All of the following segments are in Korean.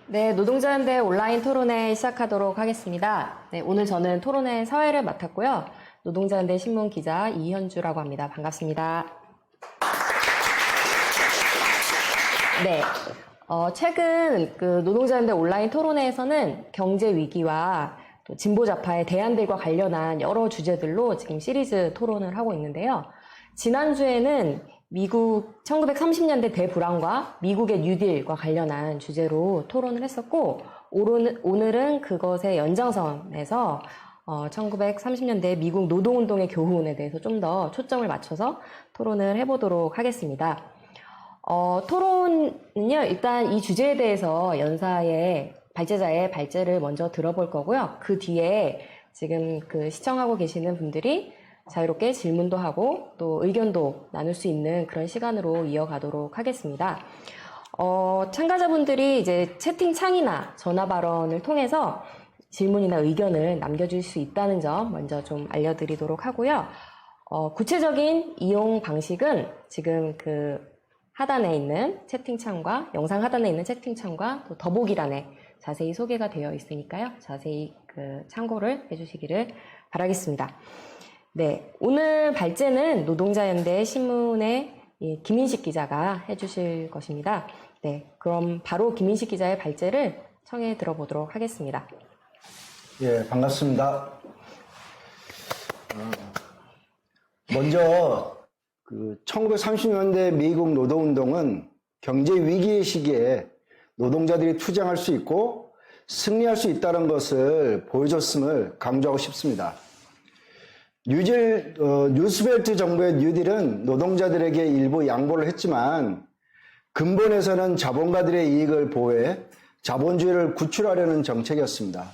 네, 노동자연대 온라인 토론회 시작하도록 하겠습니다. 네, 오늘 저는 토론회 사회를 맡았고요. 노동자연대 신문 기자 이현주라고 합니다. 반갑습니다. 네, 최근 노동자연대 온라인 토론회에서는 경제 위기와 또 진보 좌파의 대안들과 관련한 여러 주제들로 지금 시리즈 토론을 하고 있는데요. 지난주에는 미국 1930년대 대불황과 미국의 뉴딜과 관련한 주제로 토론을 했었고, 오늘은 그것의 연장선에서 1930년대 미국 노동운동의 교훈에 대해서 좀 더 초점을 맞춰서 토론을 해보도록 하겠습니다. 토론은요, 일단 이 주제에 대해서 연사의 발제자의 발제를 먼저 들어볼 거고요. 그 뒤에 지금 시청하고 계시는 분들이 자유롭게 질문도 하고 또 의견도 나눌 수 있는 그런 시간으로 이어가도록 하겠습니다. 참가자분들이 이제 채팅창이나 전화 발언을 통해서 질문이나 의견을 남겨줄 수 있다는 점 먼저 좀 알려드리도록 하고요. 구체적인 이용 방식은 지금 하단에 있는 채팅창과 영상 하단에 있는 채팅창과 또 더보기란에 자세히 소개가 되어 있으니까요. 자세히 참고를 해주시기를 바라겠습니다. 네, 오늘 발제는 노동자연대 신문의 김인식 기자가 해주실 것입니다. 네, 그럼 바로 김인식 기자의 발제를 청해 들어보도록 하겠습니다. 예, 반갑습니다. 먼저 1930년대 미국 노동운동은 경제 위기의 시기에 노동자들이 투쟁할 수 있고 승리할 수 있다는 것을 보여줬음을 강조하고 싶습니다. 루스벨트 정부의 뉴딜은 노동자들에게 일부 양보를 했지만 근본에서는 자본가들의 이익을 보호해 자본주의를 구출하려는 정책이었습니다.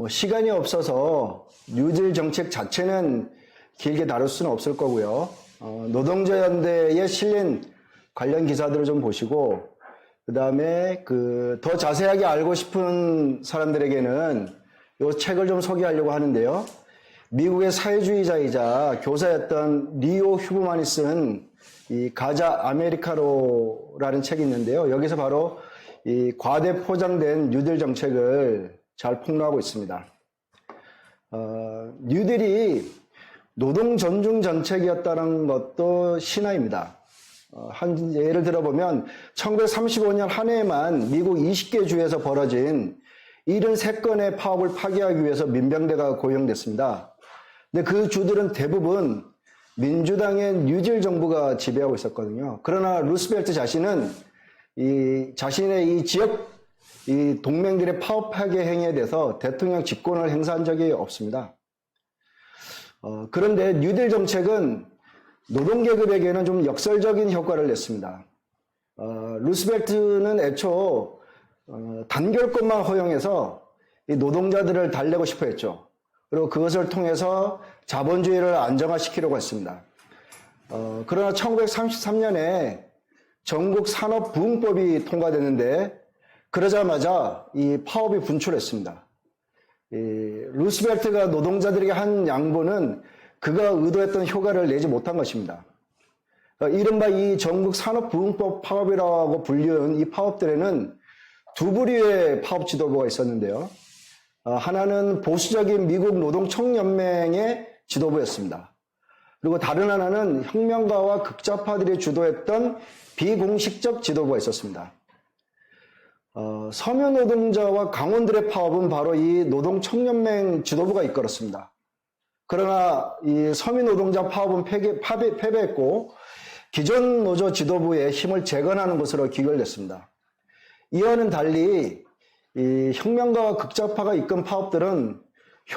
시간이 없어서 뉴딜 정책 자체는 길게 다룰 수는 없을 거고요. 노동자연대에 실린 관련 기사들을 좀 보시고 그 다음에 더 자세하게 알고 싶은 사람들에게는 이 책을 좀 소개하려고 하는데요. 미국의 사회주의자이자 교사였던 리오 휴브만이 쓴 이 가자 아메리카노라는 책이 있는데요. 여기서 바로 이 과대 포장된 뉴딜 정책을 잘 폭로하고 있습니다. 뉴딜이 노동 존중 정책이었다는 것도 신화입니다. 한 예를 들어보면 1935년 한 해에만 미국 20개 주에서 벌어진 73건의 파업을 파기하기 위해서 민병대가 고용됐습니다. 근데 그 주들은 대부분 민주당의 뉴딜 정부가 지배하고 있었거든요. 그러나 루스벨트 자신은 자신의 이 지역 동맹들의 파업 파괴 행위에 대해서 대통령 직권을 행사한 적이 없습니다. 그런데 뉴딜 정책은 노동계급에게는 좀 역설적인 효과를 냈습니다. 루스벨트는 애초 단결권만 허용해서 이 노동자들을 달래고 싶어 했죠. 그리고 그것을 통해서 자본주의를 안정화시키려고 했습니다. 그러나 1933년에 전국 산업부흥법이 통과됐는데 그러자마자 이 파업이 분출했습니다. 루스벨트가 노동자들에게 한 양보는 그가 의도했던 효과를 내지 못한 것입니다. 이른바 이 전국 산업부흥법 파업이라고 불리는 이 파업들에는 두 부류의 파업 지도부가 있었는데요. 하나는 보수적인 미국 노동총연맹의 지도부였습니다. 그리고 다른 하나는 혁명가와 극좌파들이 주도했던 비공식적 지도부가 있었습니다. 서면 노동자와 강원들의 파업은 바로 이 노동총연맹 지도부가 이끌었습니다. 그러나 이 서민 노동자 파업은 패배했고 기존 노조 지도부의 힘을 재건하는 것으로 귀결됐습니다. 이와는 달리 이 혁명가와 극좌파가 이끈 파업들은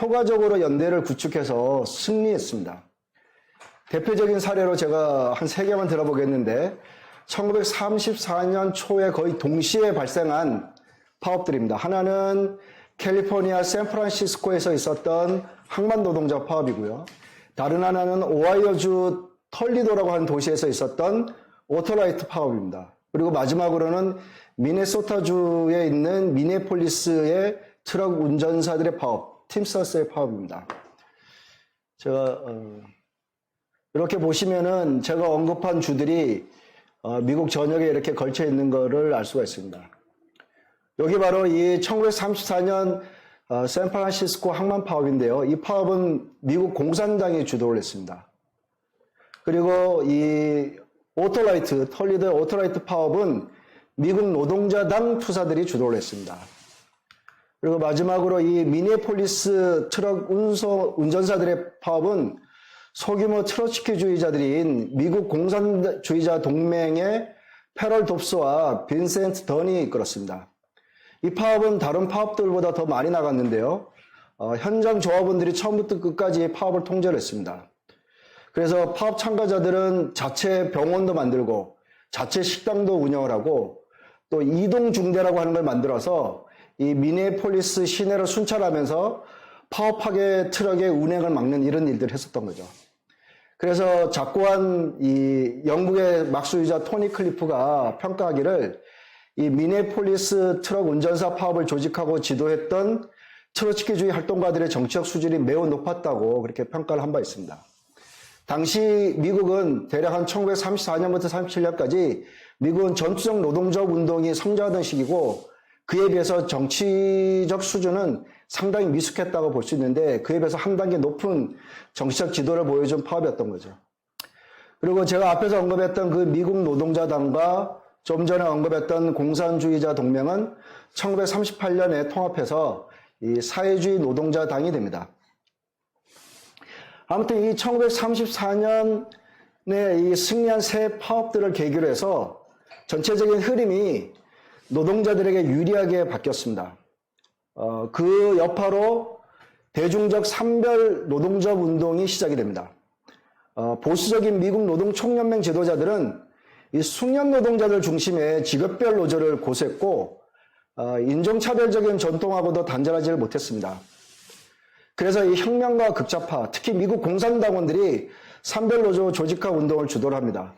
효과적으로 연대를 구축해서 승리했습니다. 대표적인 사례로 제가 한 3개만 들어보겠는데 1934년 초에 거의 동시에 발생한 파업들입니다. 하나는 캘리포니아 샌프란시스코에서 있었던 항만 노동자 파업이고요. 다른 하나는 오하이오주 털리도라고 하는 도시에서 있었던 오토라이트 파업입니다. 그리고 마지막으로는 미네소타주에 있는 미네폴리스의 트럭 운전사들의 파업, 팀스터스의 파업입니다. 제가 이렇게 보시면은 제가 언급한 주들이 미국 전역에 이렇게 걸쳐 있는 것을 알 수가 있습니다. 여기 바로 이 1934년 샌프란시스코 항만 파업인데요. 이 파업은 미국 공산당이 주도를 했습니다. 그리고 이 오토라이트, 털리드 오토라이트 파업은 미국 노동자당 투사들이 주도를 했습니다. 그리고 마지막으로 이 미니애폴리스 트럭 운전사들의 파업은 소규모 트로츠키주의자들인 미국 공산주의자 동맹의 패럴 돕스와 빈센트 던이 이끌었습니다. 이 파업은 다른 파업들보다 더 많이 나갔는데요. 현장 조합원들이 처음부터 끝까지 파업을 통제를 했습니다. 그래서 파업 참가자들은 자체 병원도 만들고 자체 식당도 운영을 하고 또 이동중대라고 하는 걸 만들어서 이 미네폴리스 시내를 순찰하면서 파업하게 트럭의 운행을 막는 이런 일들을 했었던 거죠. 그래서 작고한 이 영국의 막수유자 토니 클리프가 평가하기를 이 미네폴리스 트럭 운전사 파업을 조직하고 지도했던 트로츠키주의 활동가들의 정치적 수준이 매우 높았다고 그렇게 평가를 한 바 있습니다. 당시 미국은 대략 한 1934년부터 37년까지 미국은 전투적 노동적 운동이 성장하던 시기고 그에 비해서 정치적 수준은 상당히 미숙했다고 볼 수 있는데 그에 비해서 한 단계 높은 정치적 지도를 보여준 파업이었던 거죠. 그리고 제가 앞에서 언급했던 그 미국 노동자당과 좀 전에 언급했던 공산주의자 동맹은 1938년에 통합해서 이 사회주의 노동자당이 됩니다. 아무튼 이 1934년에 이 승리한 새 파업들을 계기로 해서 전체적인 흐름이 노동자들에게 유리하게 바뀌었습니다. 그 여파로 대중적 산별 노동적 운동이 시작이 됩니다. 보수적인 미국 노동총연맹 지도자들은 이 숙련 노동자들 중심의 직업별 노조를 고수했고 인종차별적인 전통하고도 단절하지를 못했습니다. 그래서 이 혁명과 극좌파, 특히 미국 공산당원들이 산별노조 조직화 운동을 주도를 합니다.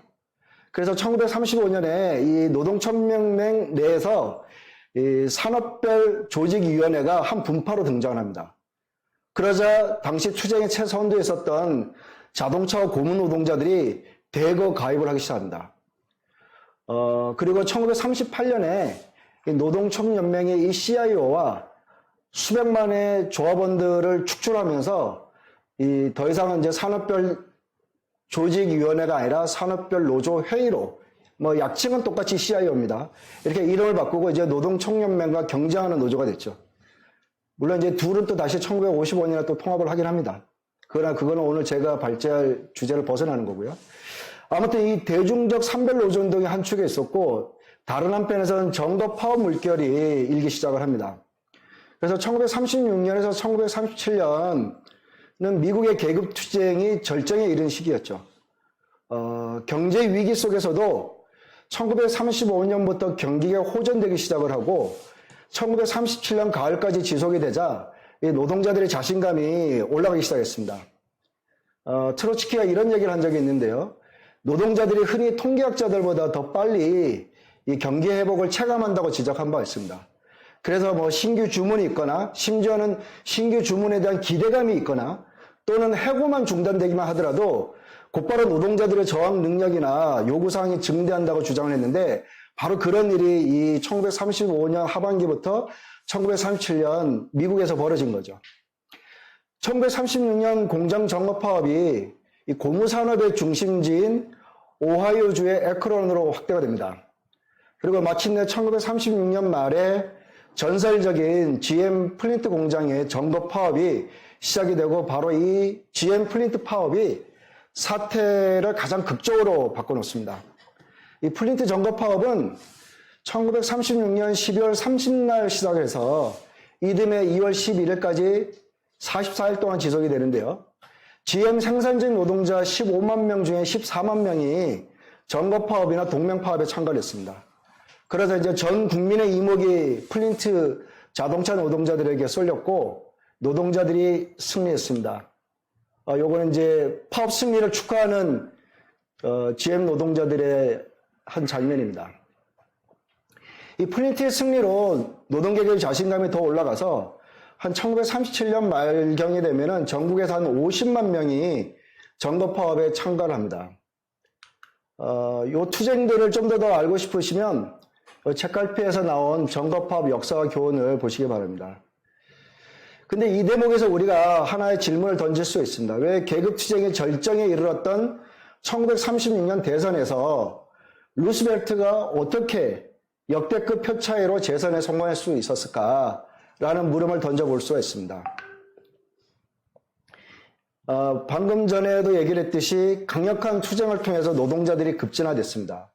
그래서 1935년에 이 노동총연맹 내에서 이 산업별 조직위원회가 한 분파로 등장을 합니다. 그러자 당시 투쟁의 최선두에 있었던 자동차 고문 노동자들이 대거 가입을 하기 시작합니다. 그리고 1938년에 노동총연맹의 이 CIO와 수백만의 조합원들을 축출하면서 더 이상은 이제 산업별 조직위원회가 아니라 산업별 노조 회의로 약칭은 똑같이 CIO입니다. 이렇게 이름을 바꾸고 이제 노동총연맹과 경쟁하는 노조가 됐죠. 물론 이제 둘은 또 다시 1955년에 또 통합을 하긴 합니다. 그러나 그거는 오늘 제가 발제할 주제를 벗어나는 거고요. 아무튼 이 대중적 산별 노조 운동이 한 축에 있었고 다른 한편에서는 정도 파업 물결이 일기 시작을 합니다. 그래서 1936년에서 1937년은 미국의 계급 투쟁이 절정에 이른 시기였죠. 경제 위기 속에서도 1935년부터 경기가 호전되기 시작을 하고 1937년 가을까지 지속이 되자 이 노동자들의 자신감이 올라가기 시작했습니다. 트로츠키가 이런 얘기를 한 적이 있는데요. 노동자들이 흔히 통계학자들보다 더 빨리 이 경기 회복을 체감한다고 지적한 바 있습니다. 그래서 신규 주문이 있거나 심지어는 신규 주문에 대한 기대감이 있거나 또는 해고만 중단되기만 하더라도 곧바로 노동자들의 저항 능력이나 요구사항이 증대한다고 주장을 했는데 바로 그런 일이 이 1935년 하반기부터 1937년 미국에서 벌어진 거죠. 1936년 공장 정업 파업이 이 고무산업의 중심지인 오하이오주의 에크론으로 확대가 됩니다. 그리고 마침내 1936년 말에 전설적인 GM 플린트 공장의 정법 파업이 시작이 되고 바로 이 GM 플린트 파업이 사태를 가장 극적으로 바꿔놓습니다. 이 플린트 정법 파업은 1936년 12월 30날 시작해서 이듬해 2월 11일까지 44일 동안 지속이 되는데요. GM 생산직 노동자 15만 명 중에 14만 명이 정법 파업이나 동맹 파업에 참가를 했습니다. 그래서 이제 전 국민의 이목이 플린트 자동차 노동자들에게 쏠렸고 노동자들이 승리했습니다. 요거는 이제 파업 승리를 축하하는 GM 노동자들의 한 장면입니다. 이 플린트의 승리로 노동계의 자신감이 더 올라가서 한 1937년 말경이 되면은 전국에서 한 50만 명이 정법 파업에 참가를 합니다. 요 투쟁들을 좀 더 알고 싶으시면 책갈피에서 나온 정거파업 역사와 교훈을 보시기 바랍니다. 근데 이 대목에서 우리가 하나의 질문을 던질 수 있습니다. 왜 계급투쟁의 절정에 이르렀던 1936년 대선에서 루스벨트가 어떻게 역대급 표 차이로 재선에 성공할 수 있었을까라는 물음을 던져볼 수가 있습니다. 방금 전에도 얘기를 했듯이 강력한 투쟁을 통해서 노동자들이 급진화됐습니다.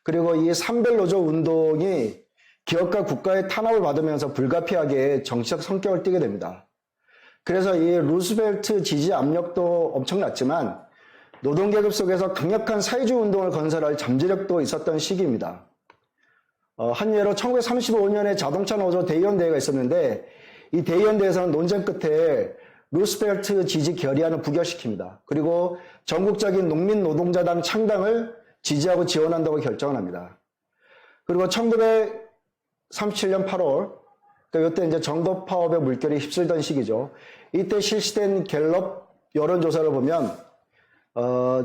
그리고 이 산별노조 운동이 기업과 국가의 탄압을 받으면서 불가피하게 정치적 성격을 띠게 됩니다. 그래서 이 루스벨트 지지 압력도 엄청났지만 노동계급 속에서 강력한 사회주의 운동을 건설할 잠재력도 있었던 시기입니다. 한 예로 1935년에 자동차 노조 대의원대회가 있었는데 이 대의원대회에서는 논쟁 끝에 루스벨트 지지 결의안을 부결시킵니다. 그리고 전국적인 농민노동자당 창당을 지지하고 지원한다고 결정을 합니다. 그리고 1937년 8월, 그러니까 이때 이제 정거파업의 물결이 휩쓸던 시기죠. 이때 실시된 갤럽 여론조사를 보면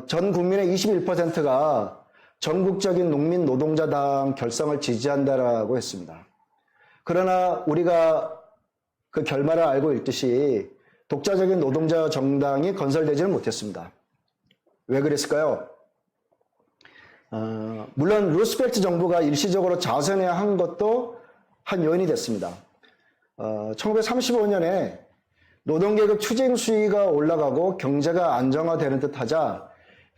전 국민의 21%가 전국적인 농민노동자당 결성을 지지한다라고 했습니다. 그러나 우리가 그 결말을 알고 있듯이 독자적인 노동자 정당이 건설되지는 못했습니다. 왜 그랬을까요? 물론 루스벨트 정부가 일시적으로 자선해야 한 것도 한 요인이 됐습니다. 1935년에 노동계급 투쟁 수위가 올라가고 경제가 안정화되는 듯 하자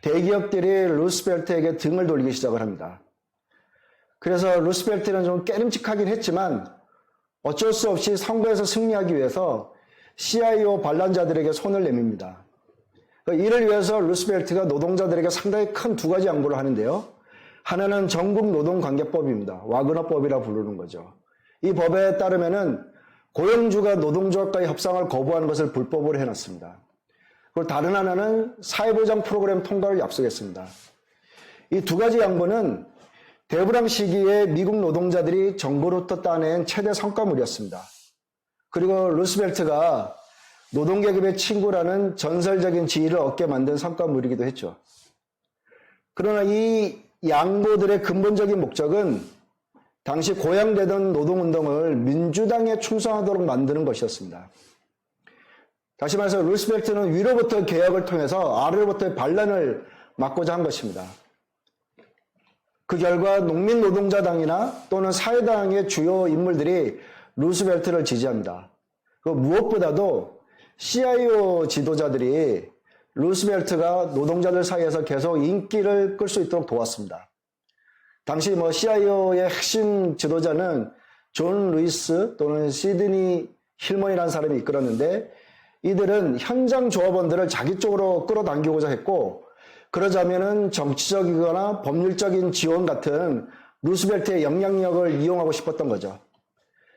대기업들이 루스벨트에게 등을 돌리기 시작을 합니다. 그래서 루스벨트는 좀 깨름직하긴 했지만 어쩔 수 없이 선거에서 승리하기 위해서 CIO 반란자들에게 손을 내밉니다. 이를 위해서 루스벨트가 노동자들에게 상당히 큰 두 가지 양보를 하는데요. 하나는 전국노동관계법입니다. 와그너법이라 부르는 거죠. 이 법에 따르면은 고용주가 노동조합과의 협상을 거부하는 것을 불법으로 해놨습니다. 그리고 다른 하나는 사회보장 프로그램 통과를 약속했습니다. 이 두 가지 양보는 대불황 시기에 미국 노동자들이 정부로부터 따낸 최대 성과물이었습니다. 그리고 루스벨트가 노동계급의 친구라는 전설적인 지위를 얻게 만든 성과물이기도 했죠. 그러나 이 양보들의 근본적인 목적은 당시 고양되던 노동운동을 민주당에 충성하도록 만드는 것이었습니다. 다시 말해서 루스벨트는 위로부터 개혁을 통해서 아래로부터의 반란을 막고자 한 것입니다. 그 결과 농민노동자당이나 또는 사회당의 주요 인물들이 루스벨트를 지지합니다. 그 무엇보다도 CIO 지도자들이 루스벨트가 노동자들 사이에서 계속 인기를 끌 수 있도록 도왔습니다. 당시 CIO의 핵심 지도자는 존 루이스 또는 시드니 힐먼이라는 사람이 이끌었는데 이들은 현장 조합원들을 자기 쪽으로 끌어당기고자 했고 그러자면은 정치적이거나 법률적인 지원 같은 루스벨트의 영향력을 이용하고 싶었던 거죠.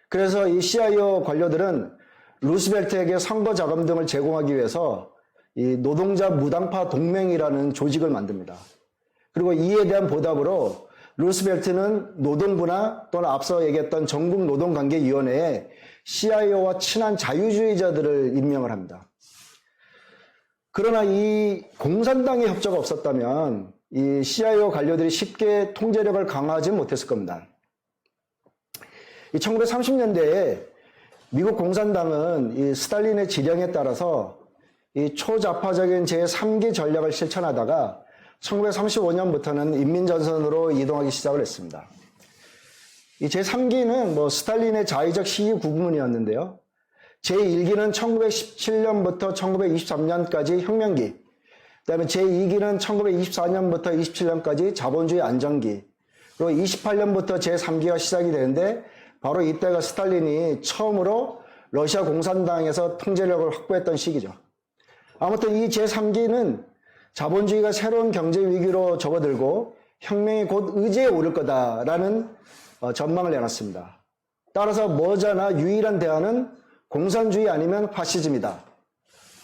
그래서 이 CIO 관료들은 루스벨트에게 선거 자금 등을 제공하기 위해서 이 노동자 무당파 동맹이라는 조직을 만듭니다. 그리고 이에 대한 보답으로 루스벨트는 노동부나 또는 앞서 얘기했던 전국노동관계위원회에 CIO와 친한 자유주의자들을 임명을 합니다. 그러나 이 공산당의 협조가 없었다면 이 CIO 관료들이 쉽게 통제력을 강화하지 못했을 겁니다. 이 1930년대에 미국 공산당은 이 스탈린의 지령에 따라서 이 초좌파적인 제3기 전략을 실천하다가 1935년부터는 인민전선으로 이동하기 시작을 했습니다. 이 제3기는 스탈린의 자의적 시기 구분이었는데요. 제1기는 1917년부터 1923년까지 혁명기, 그다음에 제2기는 1924년부터 27년까지 자본주의 안정기, 그리고 28년부터 제3기가 시작이 되는데 바로 이때가 스탈린이 처음으로 러시아 공산당에서 통제력을 확보했던 시기죠. 아무튼 이 제3기는 자본주의가 새로운 경제 위기로 접어들고 혁명이 곧 의지에 오를 거다라는 전망을 내놨습니다. 따라서 머지않아 유일한 대안은 공산주의 아니면 파시즘이다.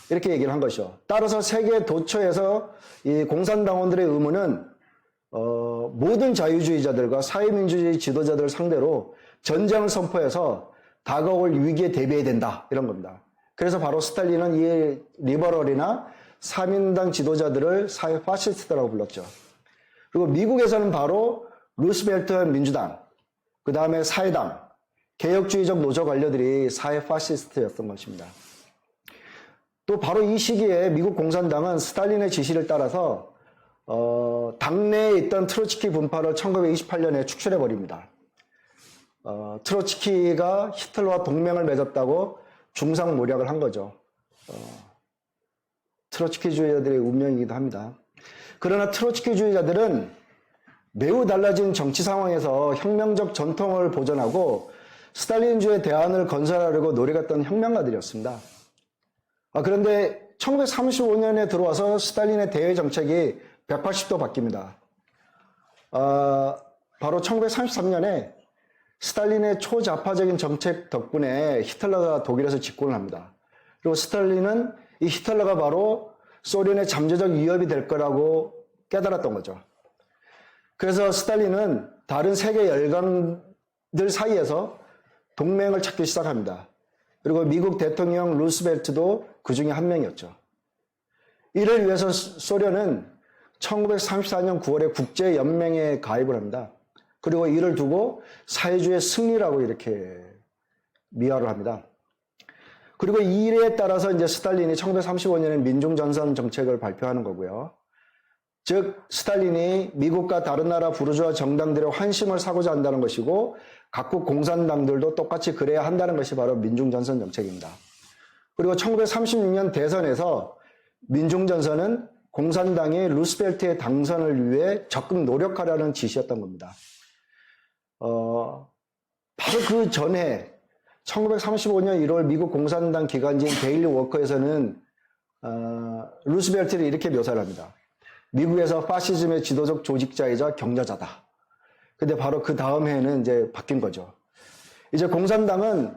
이렇게 얘기를 한 것이죠. 따라서 세계 도처에서 이 공산당원들의 의무는 모든 자유주의자들과 사회민주주의 지도자들을 상대로 전쟁을 선포해서 다가올 위기에 대비해야 된다. 이런 겁니다. 그래서 바로 스탈린은 이 리버럴이나 사민당 지도자들을 사회 파시스트라고 불렀죠. 그리고 미국에서는 바로 루스벨트 민주당, 그 다음에 사회당, 개혁주의적 노조 관료들이 사회 파시스트였던 것입니다. 또 바로 이 시기에 미국 공산당은 스탈린의 지시를 따라서 당내에 있던 트로츠키 분파를 1928년에 축출해버립니다. 트로츠키가 히틀러와 동맹을 맺었다고 중상모략을 한 거죠. 트로츠키주의자들의 운명이기도 합니다. 그러나 트로츠키주의자들은 매우 달라진 정치 상황에서 혁명적 전통을 보존하고 스탈린주의 대안을 건설하려고 노력했던 혁명가들이었습니다. 그런데 1935년에 들어와서 스탈린의 대외 정책이 180도 바뀝니다. 바로 1933년에 스탈린의 초좌파적인 정책 덕분에 히틀러가 독일에서 집권을 합니다. 그리고 스탈린은 이 히틀러가 바로 소련의 잠재적 위협이 될 거라고 깨달았던 거죠. 그래서 스탈린은 다른 세계 열강들 사이에서 동맹을 찾기 시작합니다. 그리고 미국 대통령 루스벨트도 그 중에 한 명이었죠. 이를 위해서 소련은 1934년 9월에 국제연맹에 가입을 합니다. 그리고 이를 두고 사회주의의 승리라고 이렇게 미화를 합니다. 그리고 이 일에 따라서 이제 스탈린이 1935년에 민중전선 정책을 발표하는 거고요. 즉 스탈린이 미국과 다른 나라 부르주아 정당들의 환심을 사고자 한다는 것이고 각국 공산당들도 똑같이 그래야 한다는 것이 바로 민중전선 정책입니다. 그리고 1936년 대선에서 민중전선은 공산당이 루스벨트의 당선을 위해 적극 노력하라는 지시였던 겁니다. 바로 그 전에 1935년 1월 미국 공산당 기관지인 데일리 워커에서는 루스벨트를 이렇게 묘사를 합니다. 미국에서 파시즘의 지도적 조직자이자 격려자다. 근데 바로 그 다음 해에는 이제 바뀐 거죠. 이제 공산당은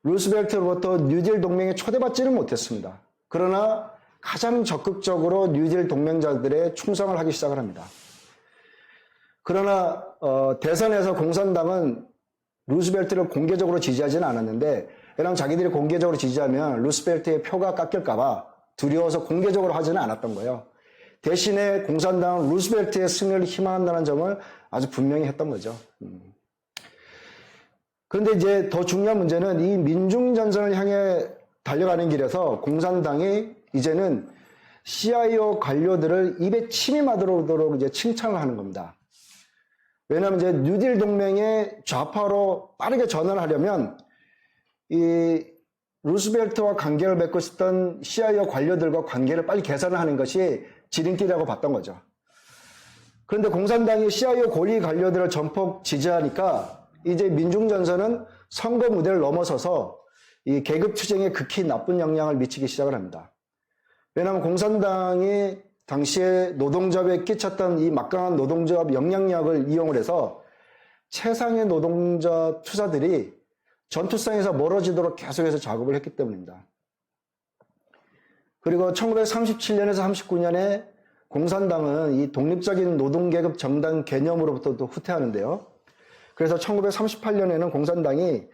루스벨트로부터 뉴딜 동맹에 초대받지는 못했습니다. 그러나 가장 적극적으로 뉴딜 동맹자들의 충성을 하기 시작을 합니다. 그러나 대선에서 공산당은 루스벨트를 공개적으로 지지하지는 않았는데 왜냐하면 자기들이 공개적으로 지지하면 루스벨트의 표가 깎일까 봐 두려워서 공개적으로 하지는 않았던 거예요. 대신에 공산당은 루스벨트의 승리를 희망한다는 점을 아주 분명히 했던 거죠. 그런데 이제 더 중요한 문제는 이 민중전선을 향해 달려가는 길에서 공산당이 이제는 CIO 관료들을 입에 침이 맞도록 이제 칭찬을 하는 겁니다. 왜냐하면 이제 뉴딜 동맹의 좌파로 빠르게 전환을 하려면 이 루스벨트와 관계를 맺고 있었던 CIO 관료들과 관계를 빨리 개선을 하는 것이 지름길이라고 봤던 거죠. 그런데 공산당이 CIO 고위 관료들을 전폭 지지하니까 이제 민중전선은 선거 무대를 넘어서서 이 계급투쟁에 극히 나쁜 영향을 미치기 시작을 합니다. 왜냐하면 공산당이 당시에 노동조합에 끼쳤던 이 막강한 노동조합 영향력을 이용을 해서 최상의 노동자 투사들이 전투성에서 멀어지도록 계속해서 작업을 했기 때문입니다. 그리고 1937년에서 39년에 공산당은 이 독립적인 노동계급 정당 개념으로부터도 후퇴하는데요. 그래서 1938년에는 공산당이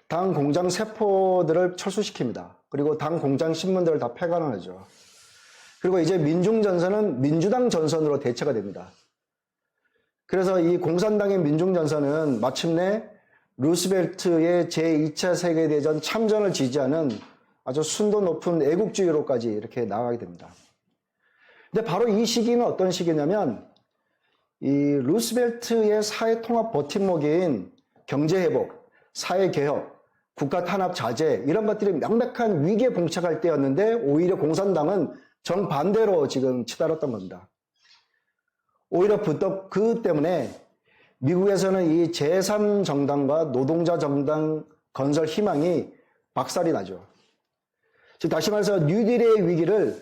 당 공장 세포들을 철수시킵니다. 그리고 당 공장 신문들을 다 폐간을 하죠. 그리고 이제 민중전선은 민주당 전선으로 대체가 됩니다. 그래서 이 공산당의 민중전선은 마침내 루스벨트의 제2차 세계대전 참전을 지지하는 아주 순도 높은 애국주의로까지 이렇게 나아가게 됩니다. 근데 바로 이 시기는 어떤 시기냐면 이 루스벨트의 사회통합 버팀목인 경제회복, 사회개혁, 국가탄압 자제 이런 것들이 명백한 위기에 봉착할 때였는데 오히려 공산당은 정반대로 지금 치달았던 겁니다. 오히려 그 때문에 미국에서는 이 제3정당과 노동자 정당 건설 희망이 박살이 나죠. 즉 다시 말해서 뉴딜의 위기를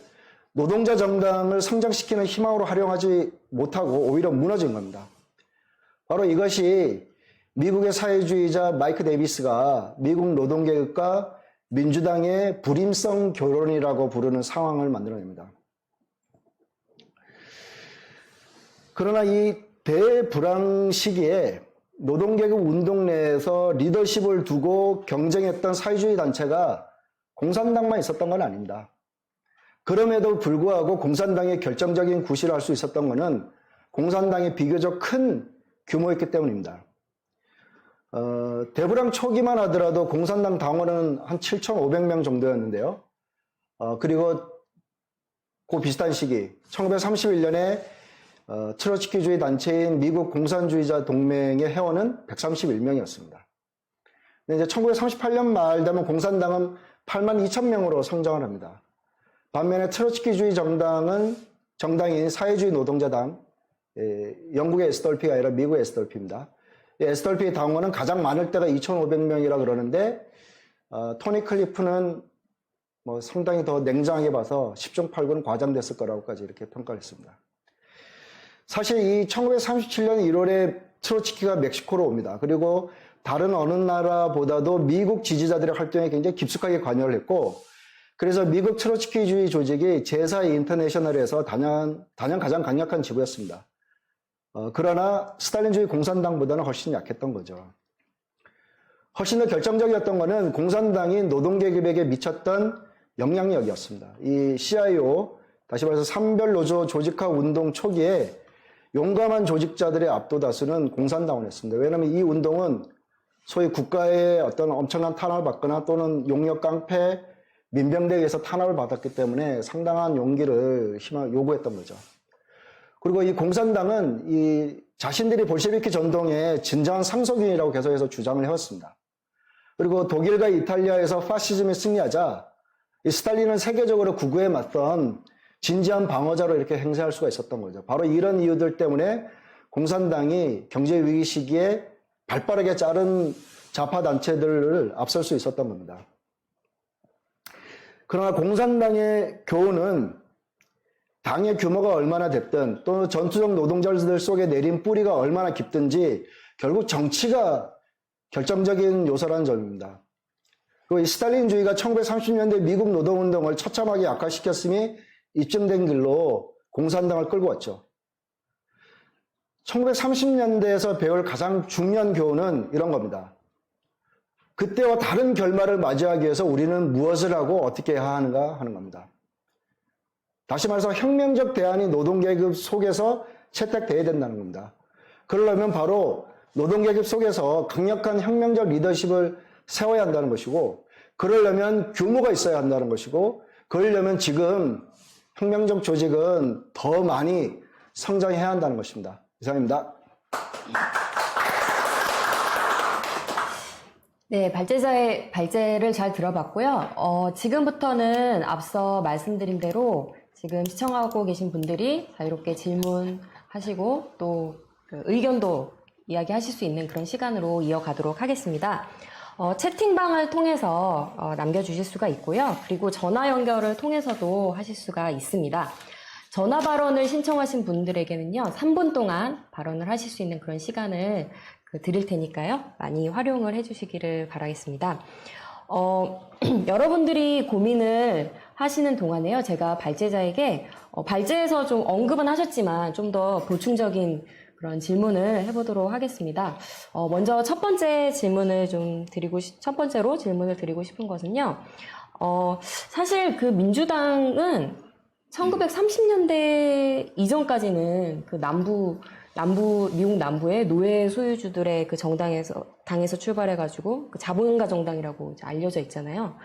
노동자 정당을 성장시키는 희망으로 활용하지 못하고 오히려 무너진 겁니다. 바로 이것이 미국의 사회주의자 마이크 데이비스가 미국 노동계급과 민주당의 불임성 결혼이라고 부르는 상황을 만들어냅니다. 그러나 이 대불황 시기에 노동계급 운동 내에서 리더십을 두고 경쟁했던 사회주의 단체가 공산당만 있었던 건 아닙니다. 그럼에도 불구하고 공산당의 결정적인 구실을 할 수 있었던 것은 공산당이 비교적 큰 규모였기 때문입니다. 대불황 초기만 하더라도 공산당 당원은 한 7,500명 정도였는데요. 그리고 그 비슷한 시기 1931년에 트로츠키주의 단체인 미국 공산주의자 동맹의 회원은 131명이었습니다. 근데 이제 1938년 말 되면 공산당은 8만 2천 명으로 성장을 합니다. 반면에 트로츠키주의 정당인 사회주의 노동자당, 영국의 SDLP가 아니라 미국의 SDLP입니다. SDLP 당원은 가장 많을 때가 2,500명이라 그러는데 토니 클리프는 뭐 상당히 더 냉정하게 봐서 10중 8구는 과장됐을 거라고까지 이렇게 평가를 했습니다. 사실 이 1937년 1월에 트로츠키가 멕시코로 옵니다. 그리고 다른 어느 나라보다도 미국 지지자들의 활동에 굉장히 깊숙하게 관여를 했고, 그래서 미국 트로츠키주의 조직이 제4 인터내셔널에서 단연 가장 강력한 지부였습니다. 그러나 스탈린주의 공산당보다는 훨씬 약했던 거죠. 훨씬 더 결정적이었던 것은 공산당이 노동계급에게 미쳤던 영향력이었습니다. 이 CIO, 다시 말해서 산별노조 조직화 운동 초기에 용감한 조직자들의 압도다수는 공산당원이었습니다. 왜냐하면 이 운동은 소위 국가의 어떤 엄청난 탄압을 받거나 또는 용역 깡패, 민병대에 의해서 탄압을 받았기 때문에 상당한 용기를 요구했던 거죠. 그리고 이 공산당은 이 자신들이 볼셰비키 전통의 진정한 상속인이라고 계속해서 주장을 해왔습니다. 그리고 독일과 이탈리아에서 파시즘이 승리하자 이 스탈린은 세계적으로 구구에 맞선 진지한 방어자로 이렇게 행세할 수가 있었던 거죠. 바로 이런 이유들 때문에 공산당이 경제 위기 시기에 발빠르게 자른 좌파 단체들을 앞설 수 있었던 겁니다. 그러나 공산당의 교훈은 당의 규모가 얼마나 됐든 또 전투적 노동자들 속에 내린 뿌리가 얼마나 깊든지 결국 정치가 결정적인 요소라는 점입니다. 그리고 이 스탈린주의가 1930년대 미국 노동운동을 처참하게 악화시켰음이 입증된 길로 공산당을 끌고 왔죠. 1930년대에서 배울 가장 중요한 교훈은 이런 겁니다. 그때와 다른 결말을 맞이하기 위해서 우리는 무엇을 하고 어떻게 해야 하는가 하는 겁니다. 다시 말해서 혁명적 대안이 노동계급 속에서 채택돼야 된다는 겁니다. 그러려면 바로 노동계급 속에서 강력한 혁명적 리더십을 세워야 한다는 것이고, 그러려면 규모가 있어야 한다는 것이고, 그러려면 지금 혁명적 조직은 더 많이 성장해야 한다는 것입니다. 이상입니다. 네, 발제자의 발제를 잘 들어봤고요. 지금부터는 앞서 말씀드린 대로 지금 시청하고 계신 분들이 자유롭게 질문하시고 또 그 의견도 이야기하실 수 있는 그런 시간으로 이어가도록 하겠습니다. 채팅방을 통해서 남겨주실 수가 있고요. 그리고 전화 연결을 통해서도 하실 수가 있습니다. 전화 발언을 신청하신 분들에게는요, 3분 동안 발언을 하실 수 있는 그런 시간을 드릴 테니까요. 많이 활용을 해주시기를 바라겠습니다. 여러분들이 고민을 하시는 동안에요, 제가 발제자에게 발제에서 좀 언급은 하셨지만 좀 더 보충적인 그런 질문을 해보도록 하겠습니다. 먼저 첫 번째로 질문을 드리고 싶은 것은요, 사실 그 민주당은 1930년대 이전까지는 그 미국 남부의 노예 소유주들의 그 당에서 출발해가지고 그 자본가 정당이라고 이제 알려져 있잖아요.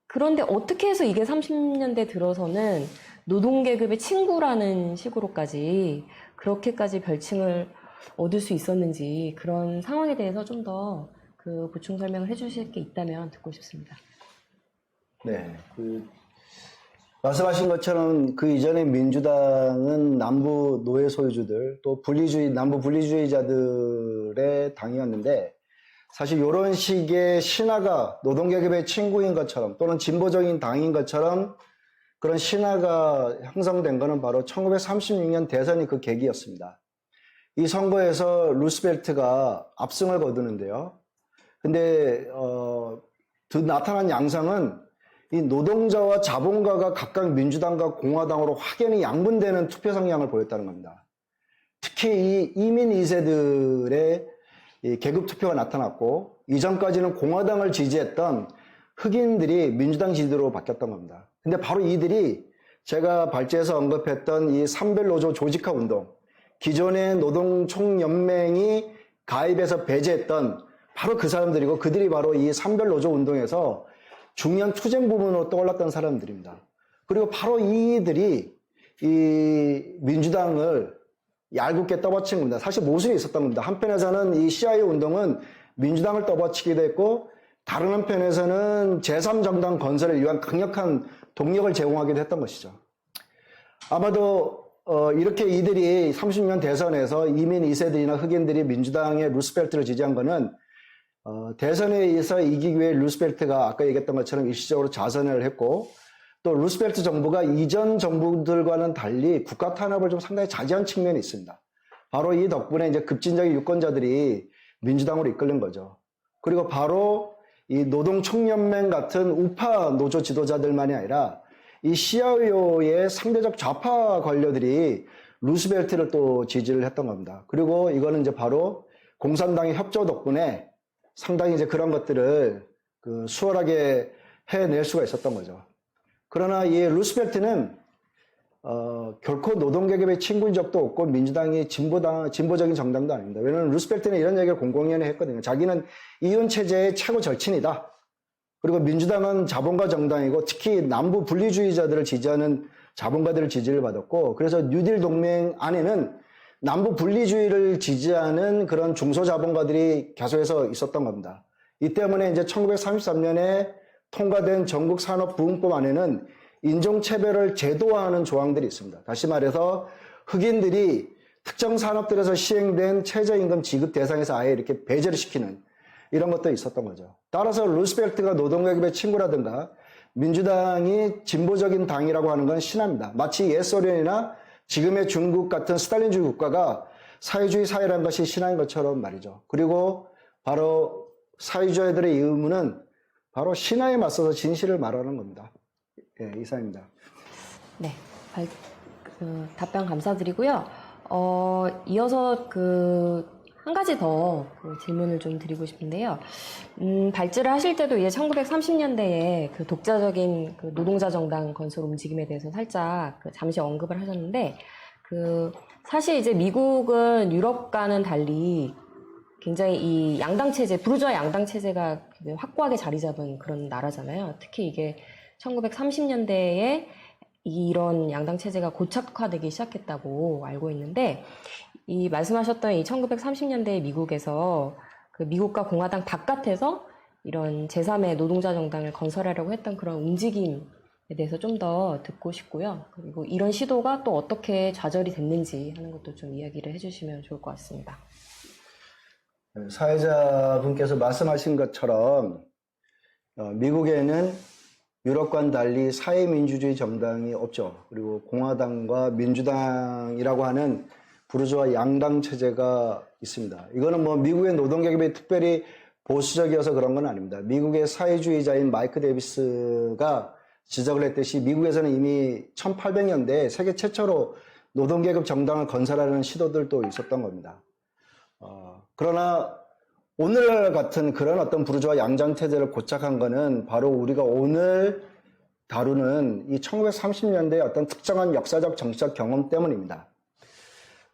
그런데 어떻게 해서 이게 30년대 들어서는 노동계급의 친구라는 식으로까지 그렇게까지 별칭을 얻을 수 있었는지 그런 상황에 대해서 좀 더 그 보충 설명을 해주실 게 있다면 듣고 싶습니다. 네, 말씀하신 것처럼 그 이전에 민주당은 남부 노예 소유주들 또 남부 분리주의자들의 당이었는데, 사실 이런 식의 신화가 노동계급의 친구인 것처럼 또는 진보적인 당인 것처럼 그런 신화가 형성된 것은 바로 1936년 대선이 그 계기였습니다. 이 선거에서 루스벨트가 압승을 거두는데요. 근데 나타난 양상은 이 노동자와 자본가가 각각 민주당과 공화당으로 확연히 양분되는 투표 성향을 보였다는 겁니다. 특히 이 이민 2세들의 계급 투표가 나타났고, 이전까지는 공화당을 지지했던 흑인들이 민주당 지지로 바뀌었던 겁니다. 근데 바로 이들이 제가 발제에서 언급했던 이 산별노조 조직화 운동, 기존의 노동총연맹이 가입해서 배제했던 바로 그 사람들이고 그들이 바로 이 산별노조 운동에서 중요한 투쟁 부분으로 떠올랐던 사람들입니다. 그리고 바로 이들이 이 민주당을 얄궂게 떠받친 겁니다. 사실 모순이 있었던 겁니다. 한편에서는 이 CIO 운동은 민주당을 떠받치기도 했고 다른 한편에서는 제3정당 건설을 위한 강력한 동력을 제공하기도 했던 것이죠. 아마도 이렇게 이들이 30년 대선에서 이민 2세들이나 흑인들이 민주당의 루스벨트를 지지한 거는 대선에서 이기기 위해 루스벨트가 아까 얘기했던 것처럼 일시적으로 자선을 했고 또 루스벨트 정부가 이전 정부들과는 달리 국가 탄압을 좀 상당히 자제한 측면이 있습니다. 바로 이 덕분에 이제 급진적인 유권자들이 민주당으로 이끌린 거죠. 그리고 바로 이 노동총연맹 같은 우파 노조 지도자들만이 아니라 이 CIO의 상대적 좌파 관료들이 루스벨트를 또 지지를 했던 겁니다. 그리고 이거는 이제 바로 공산당의 협조 덕분에 상당히 이제 그런 것들을 수월하게 해낼 수가 있었던 거죠. 그러나 이 루스벨트는 결코 노동계급의 친구인 적도 없고 민주당이 진보적인 정당도 아닙니다. 왜냐하면 루스벨트는 이런 얘기를 공공연히 했거든요. 자기는 이윤 체제의 최고 절친이다. 그리고 민주당은 자본가 정당이고 특히 남부 분리주의자들을 지지하는 자본가들을 지지를 받았고 그래서 뉴딜 동맹 안에는 남부 분리주의를 지지하는 그런 중소자본가들이 계속해서 있었던 겁니다. 이 때문에 이제 1933년에 통과된 전국 산업부흥법 안에는 인종차별을 제도화하는 조항들이 있습니다. 다시 말해서 흑인들이 특정 산업들에서 시행된 최저임금 지급 대상에서 아예 이렇게 배제를 시키는 이런 것도 있었던 거죠. 따라서 루스벨트가 노동계급의 친구라든가 민주당이 진보적인 당이라고 하는 건 신화입니다. 마치 옛 소련이나 지금의 중국 같은 스탈린주의 국가가 사회주의 사회라는 것이 신화인 것처럼 말이죠. 그리고 바로 사회주의자들의 의무는 바로 신화에 맞서서 진실을 말하는 겁니다. 예, 이상입니다. 네, 답변 감사드리고요. 이어서 한 가지 더 질문을 좀 드리고 싶은데요. 발제를 하실 때도 이제 1930년대에 독자적인 노동자 정당 건설 움직임에 대해서 살짝 잠시 언급을 하셨는데, 사실 이제 미국은 유럽과는 달리 굉장히 이 양당 체제, 부르주아 양당 체제가 확고하게 자리 잡은 그런 나라잖아요. 특히 이게 1930년대에 이런 양당 체제가 고착화되기 시작했다고 알고 있는데, 이 말씀하셨던 이 1930년대 미국에서 미국과 공화당 바깥에서 이런 제3의 노동자 정당을 건설하려고 했던 그런 움직임에 대해서 좀 더 듣고 싶고요. 그리고 이런 시도가 또 어떻게 좌절이 됐는지 하는 것도 좀 이야기를 해주시면 좋을 것 같습니다. 사회자분께서 말씀하신 것처럼 미국에는 유럽과는 달리 사회민주주의 정당이 없죠. 그리고 공화당과 민주당이라고 하는 부르주아 양당 체제가 있습니다. 이거는 뭐 미국의 노동계급이 특별히 보수적이어서 그런 건 아닙니다. 미국의 사회주의자인 마이크 데이비스가 지적을 했듯이 미국에서는 이미 1800년대에 세계 최초로 노동계급 정당을 건설하는 시도들도 있었던 겁니다. 그러나 오늘날 같은 그런 어떤 부르주아 양당 체제를 고착한 거는 바로 우리가 오늘 다루는 이 1930년대의 어떤 특정한 역사적 정치적 경험 때문입니다.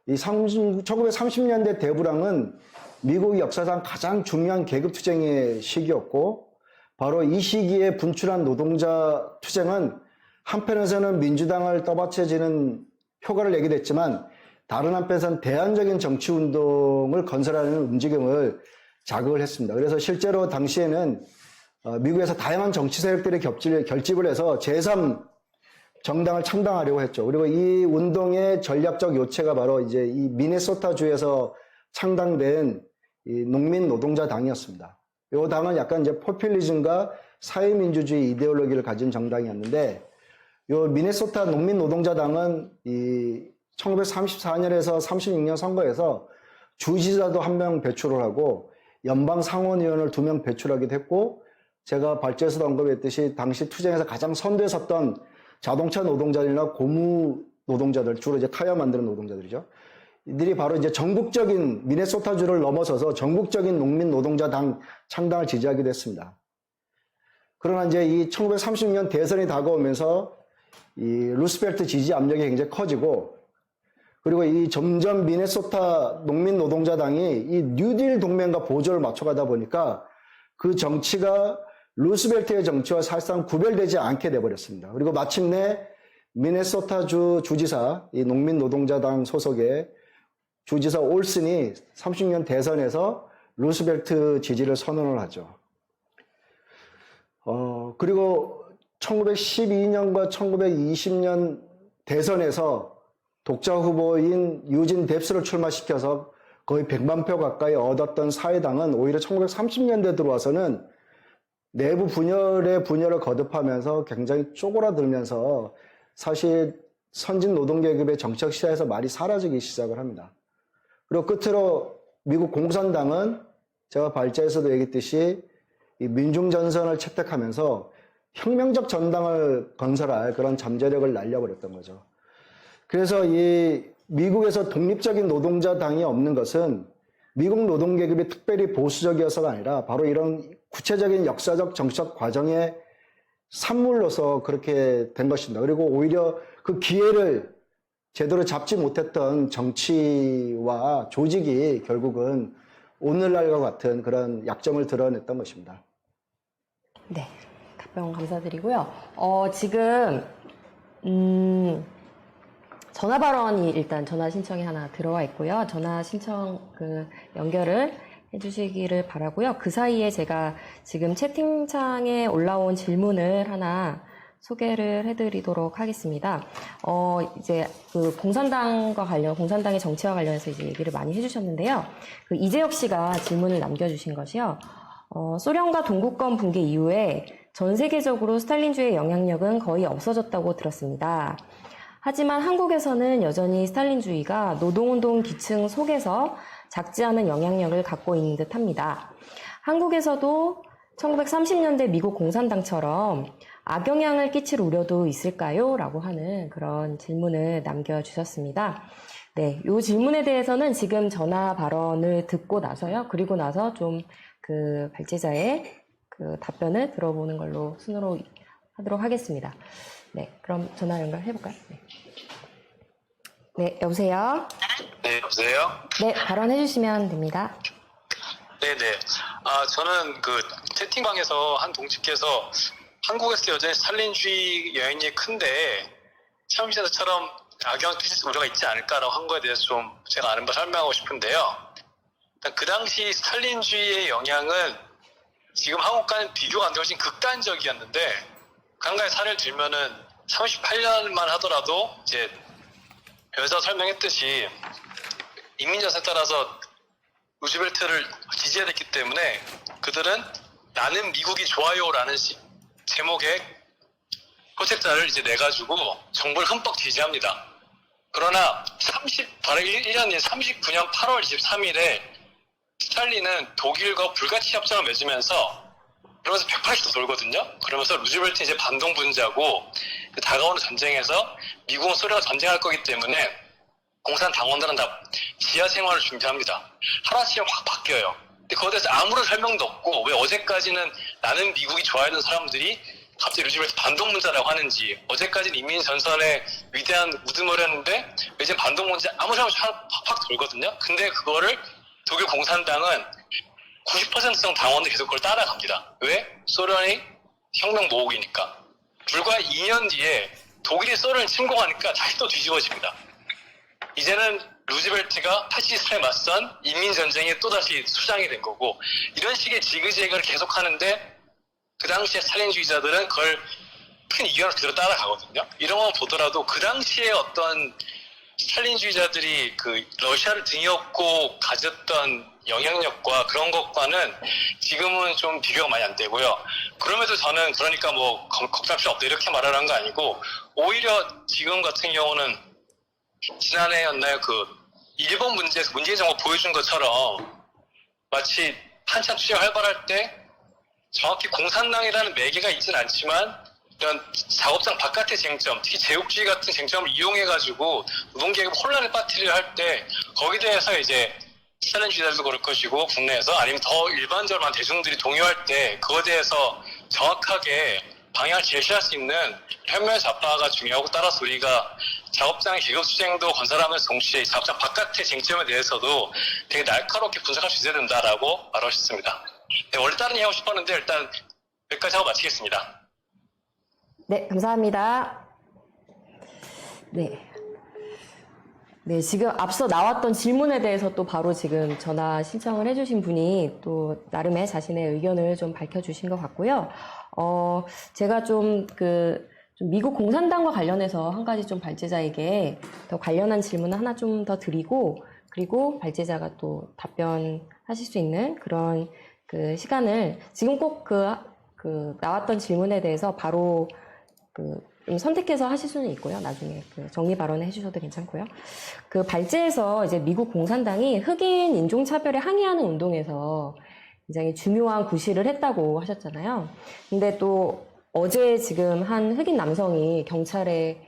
이 1930년대 대불황은 미국 역사상 가장 중요한 계급투쟁의 시기였고 바로 이 시기에 분출한 노동자 투쟁은 한편에서는 민주당을 떠받쳐지는 효과를 내기도 했지만 다른 한편에서는 대안적인 정치운동을 건설하는 움직임을 자극을 했습니다. 그래서 실제로 당시에는 미국에서 다양한 정치 세력들이 결집을 해서 제3 정당을 창당하려고 했죠. 그리고 이 운동의 전략적 요체가 바로 이제 이 미네소타주에서 창당된 이 농민 노동자 당이었습니다. 이 당은 약간 이제 포퓰리즘과 사회민주주의 이데올로기를 가진 정당이었는데, 이 미네소타 농민 노동자 당은 이 1934년에서 36년 선거에서 주지사도 1명 배출을 하고 연방 상원의원을 2명 배출하기도 했고, 제가 발제에서도 언급했듯이 당시 투쟁에서 가장 선두에 섰던 자동차 노동자들이나 고무 노동자들, 주로 이제 타이어 만드는 노동자들이죠. 이들이 바로 이제 전국적인 미네소타주를 넘어서서 전국적인 농민 노동자 당 창당을 지지하기도 했습니다. 그러나 이제 이 1930년 대선이 다가오면서 이 루스벨트 지지 압력이 굉장히 커지고, 그리고 이 점점 미네소타 농민 노동자당이 이 뉴딜 동맹과 보조를 맞춰가다 보니까 그 정치가 루스벨트의 정치와 사실상 구별되지 않게 돼버렸습니다. 그리고 마침내 미네소타주 주지사, 이 농민 노동자당 소속의 주지사 올슨이 30년 대선에서 루스벨트 지지를 선언을 하죠. 그리고 1912년과 1920년 대선에서 독자 후보인 유진 뎁스를 출마시켜서 거의 100만 표 가까이 얻었던 사회당은 오히려 1930년대 들어와서는 내부 분열에 분열을 거듭하면서 굉장히 쪼그라들면서 사실 선진 노동계급의 정책 시야에서 많이 사라지기 시작을 합니다. 그리고 끝으로 미국 공산당은 제가 발제에서도 얘기했듯이 이 민중전선을 채택하면서 혁명적 전당을 건설할 그런 잠재력을 날려버렸던 거죠. 그래서 이 미국에서 독립적인 노동자당이 없는 것은 미국 노동계급이 특별히 보수적이어서가 아니라 바로 이런 구체적인 역사적 정치적 과정의 산물로서 그렇게 된 것입니다. 그리고 오히려 그 기회를 제대로 잡지 못했던 정치와 조직이 결국은 오늘날과 같은 그런 약점을 드러냈던 것입니다. 네, 답변 감사드리고요. 지금 전화 발언이 일단 전화 신청이 하나 들어와 있고요. 전화 신청 연결을 해주시기를 바라고요. 그 사이에 제가 지금 채팅창에 올라온 질문을 하나 소개를 해드리도록 하겠습니다. 이제 공산당의 정치와 관련해서 이제 얘기를 많이 해주셨는데요. 이재혁 씨가 질문을 남겨주신 것이요. 소련과 동구권 붕괴 이후에 전 세계적으로 스탈린주의의 영향력은 거의 없어졌다고 들었습니다. 하지만 한국에서는 여전히 스탈린주의가 노동운동 기층 속에서 작지 않은 영향력을 갖고 있는 듯 합니다. 한국에서도 1930년대 미국 공산당처럼 악영향을 끼칠 우려도 있을까요? 라고 하는 그런 질문을 남겨주셨습니다. 네, 이 질문에 대해서는 지금 전화 발언을 듣고 나서요. 그리고 나서 좀 발제자의 답변을 들어보는 걸로 순으로 하도록 하겠습니다. 네, 그럼 전화 연결해볼까요? 네. 네, 여보세요? 네, 여보세요? 네, 발언해주시면 됩니다. 네네. 저는 채팅방에서 한 동지께서 한국에서 여전히 스탈린주의 영향력이 큰데, 참시자처럼 악영향을 끼칠 우려가 있지 않을까라고 한 거에 대해서 좀 제가 아는 바 설명하고 싶은데요. 일단 그 당시 스탈린주의의 영향은 지금 한국과는 비교가 안 되고 훨씬 극단적이었는데, 한 가지 사례를 들면은 38년만 하더라도 이제 변호사가 설명했듯이 인민전선에 따라서 루즈벨트를 지지해야 됐기 때문에 그들은 나는 미국이 좋아요라는 제목의 포책자를 이제 내가지고 정부를 흠뻑 지지합니다. 그러나 바로 1년인 39년 8월 23일에 스탈린은 독일과 불가치 협정을 맺으면서 그러면서 180도 돌거든요. 그러면서 루즈벨트는 이제 반동 분자고 다가오는 전쟁에서 미국은 소련과 전쟁할 거기 때문에 공산당원들은 다 지하 생활을 준비합니다. 하루아침에 확 바뀌어요. 근데 그거에 대해서 아무런 설명도 없고 왜 어제까지는 나는 미국이 좋아하는 사람들이 갑자기 루즈벨트 반동 분자라고 하는지, 어제까지는 인민전선의 위대한 우두머리였는데 왜 이제 반동 분자 아무 설명 없이 확 돌거든요. 근데 그거를 독일 공산당은 90% 당원들이 계속 그걸 따라갑니다. 왜? 소련이 혁명 모국이니까. 불과 2년 뒤에 독일이 소련을 침공하니까 다시 또 뒤집어집니다. 이제는 루즈벨트가 파시스트에 맞선 인민전쟁이 또다시 수장이 된 거고, 이런 식의 지그재그를 계속하는데 그 당시에 스탈린주의자들은 그걸 큰 이견을 그대로 따라가거든요. 이런 거 보더라도 그 당시에 어떤 스탈린주의자들이 러시아를 등에 업고 가졌던 영향력과 그런 것과는 지금은 좀 비교가 많이 안 되고요. 그럼에도 저는 그러니까 걱정할 필요 없다 이렇게 말하는 거 아니고, 오히려 지금 같은 경우는 지난해였나요? 일본 문제에서 문재인 정부가 보여준 것처럼 마치 한참 투쟁이 활발할 때 정확히 공산당이라는 매개가 있지는 않지만 이런 작업장 바깥의 쟁점, 특히 제국주의 같은 쟁점을 이용해가지고 노동계급 혼란을 빠뜨리려 할 때 거기에 대해서 이제 스탈린주의자들도 그럴 것이고 국내에서 아니면 더 일반적으로 대중들이 동요할 때 그거에 대해서 정확하게 방향을 제시할 수 있는 혁명의 좌파가 중요하고, 따라서 우리가 작업장 기급수쟁도 건설하면서 동시에 작업장 바깥의 쟁점에 대해서도 되게 날카롭게 분석할 수 있어야 된다라고 말하셨습니다. 네, 원래 다른 얘기 하고 싶었는데 일단 여기까지 하고 마치겠습니다. 네, 감사합니다. 네. 네, 지금 앞서 나왔던 질문에 대해서 또 바로 지금 전화 신청을 해주신 분이 또 나름의 자신의 의견을 좀 밝혀주신 것 같고요. 제가 좀 미국 공산당과 관련해서 한 가지 좀 발제자에게 더 관련한 질문을 하나 좀 더 드리고, 그리고 발제자가 또 답변하실 수 있는 그런 시간을 지금 꼭 나왔던 질문에 대해서 바로 선택해서 하실 수는 있고요. 나중에 정리 발언을 해주셔도 괜찮고요. 발제에서 이제 미국 공산당이 흑인 인종차별에 항의하는 운동에서 굉장히 중요한 구실을 했다고 하셨잖아요. 근데 또 어제 지금 한 흑인 남성이 경찰의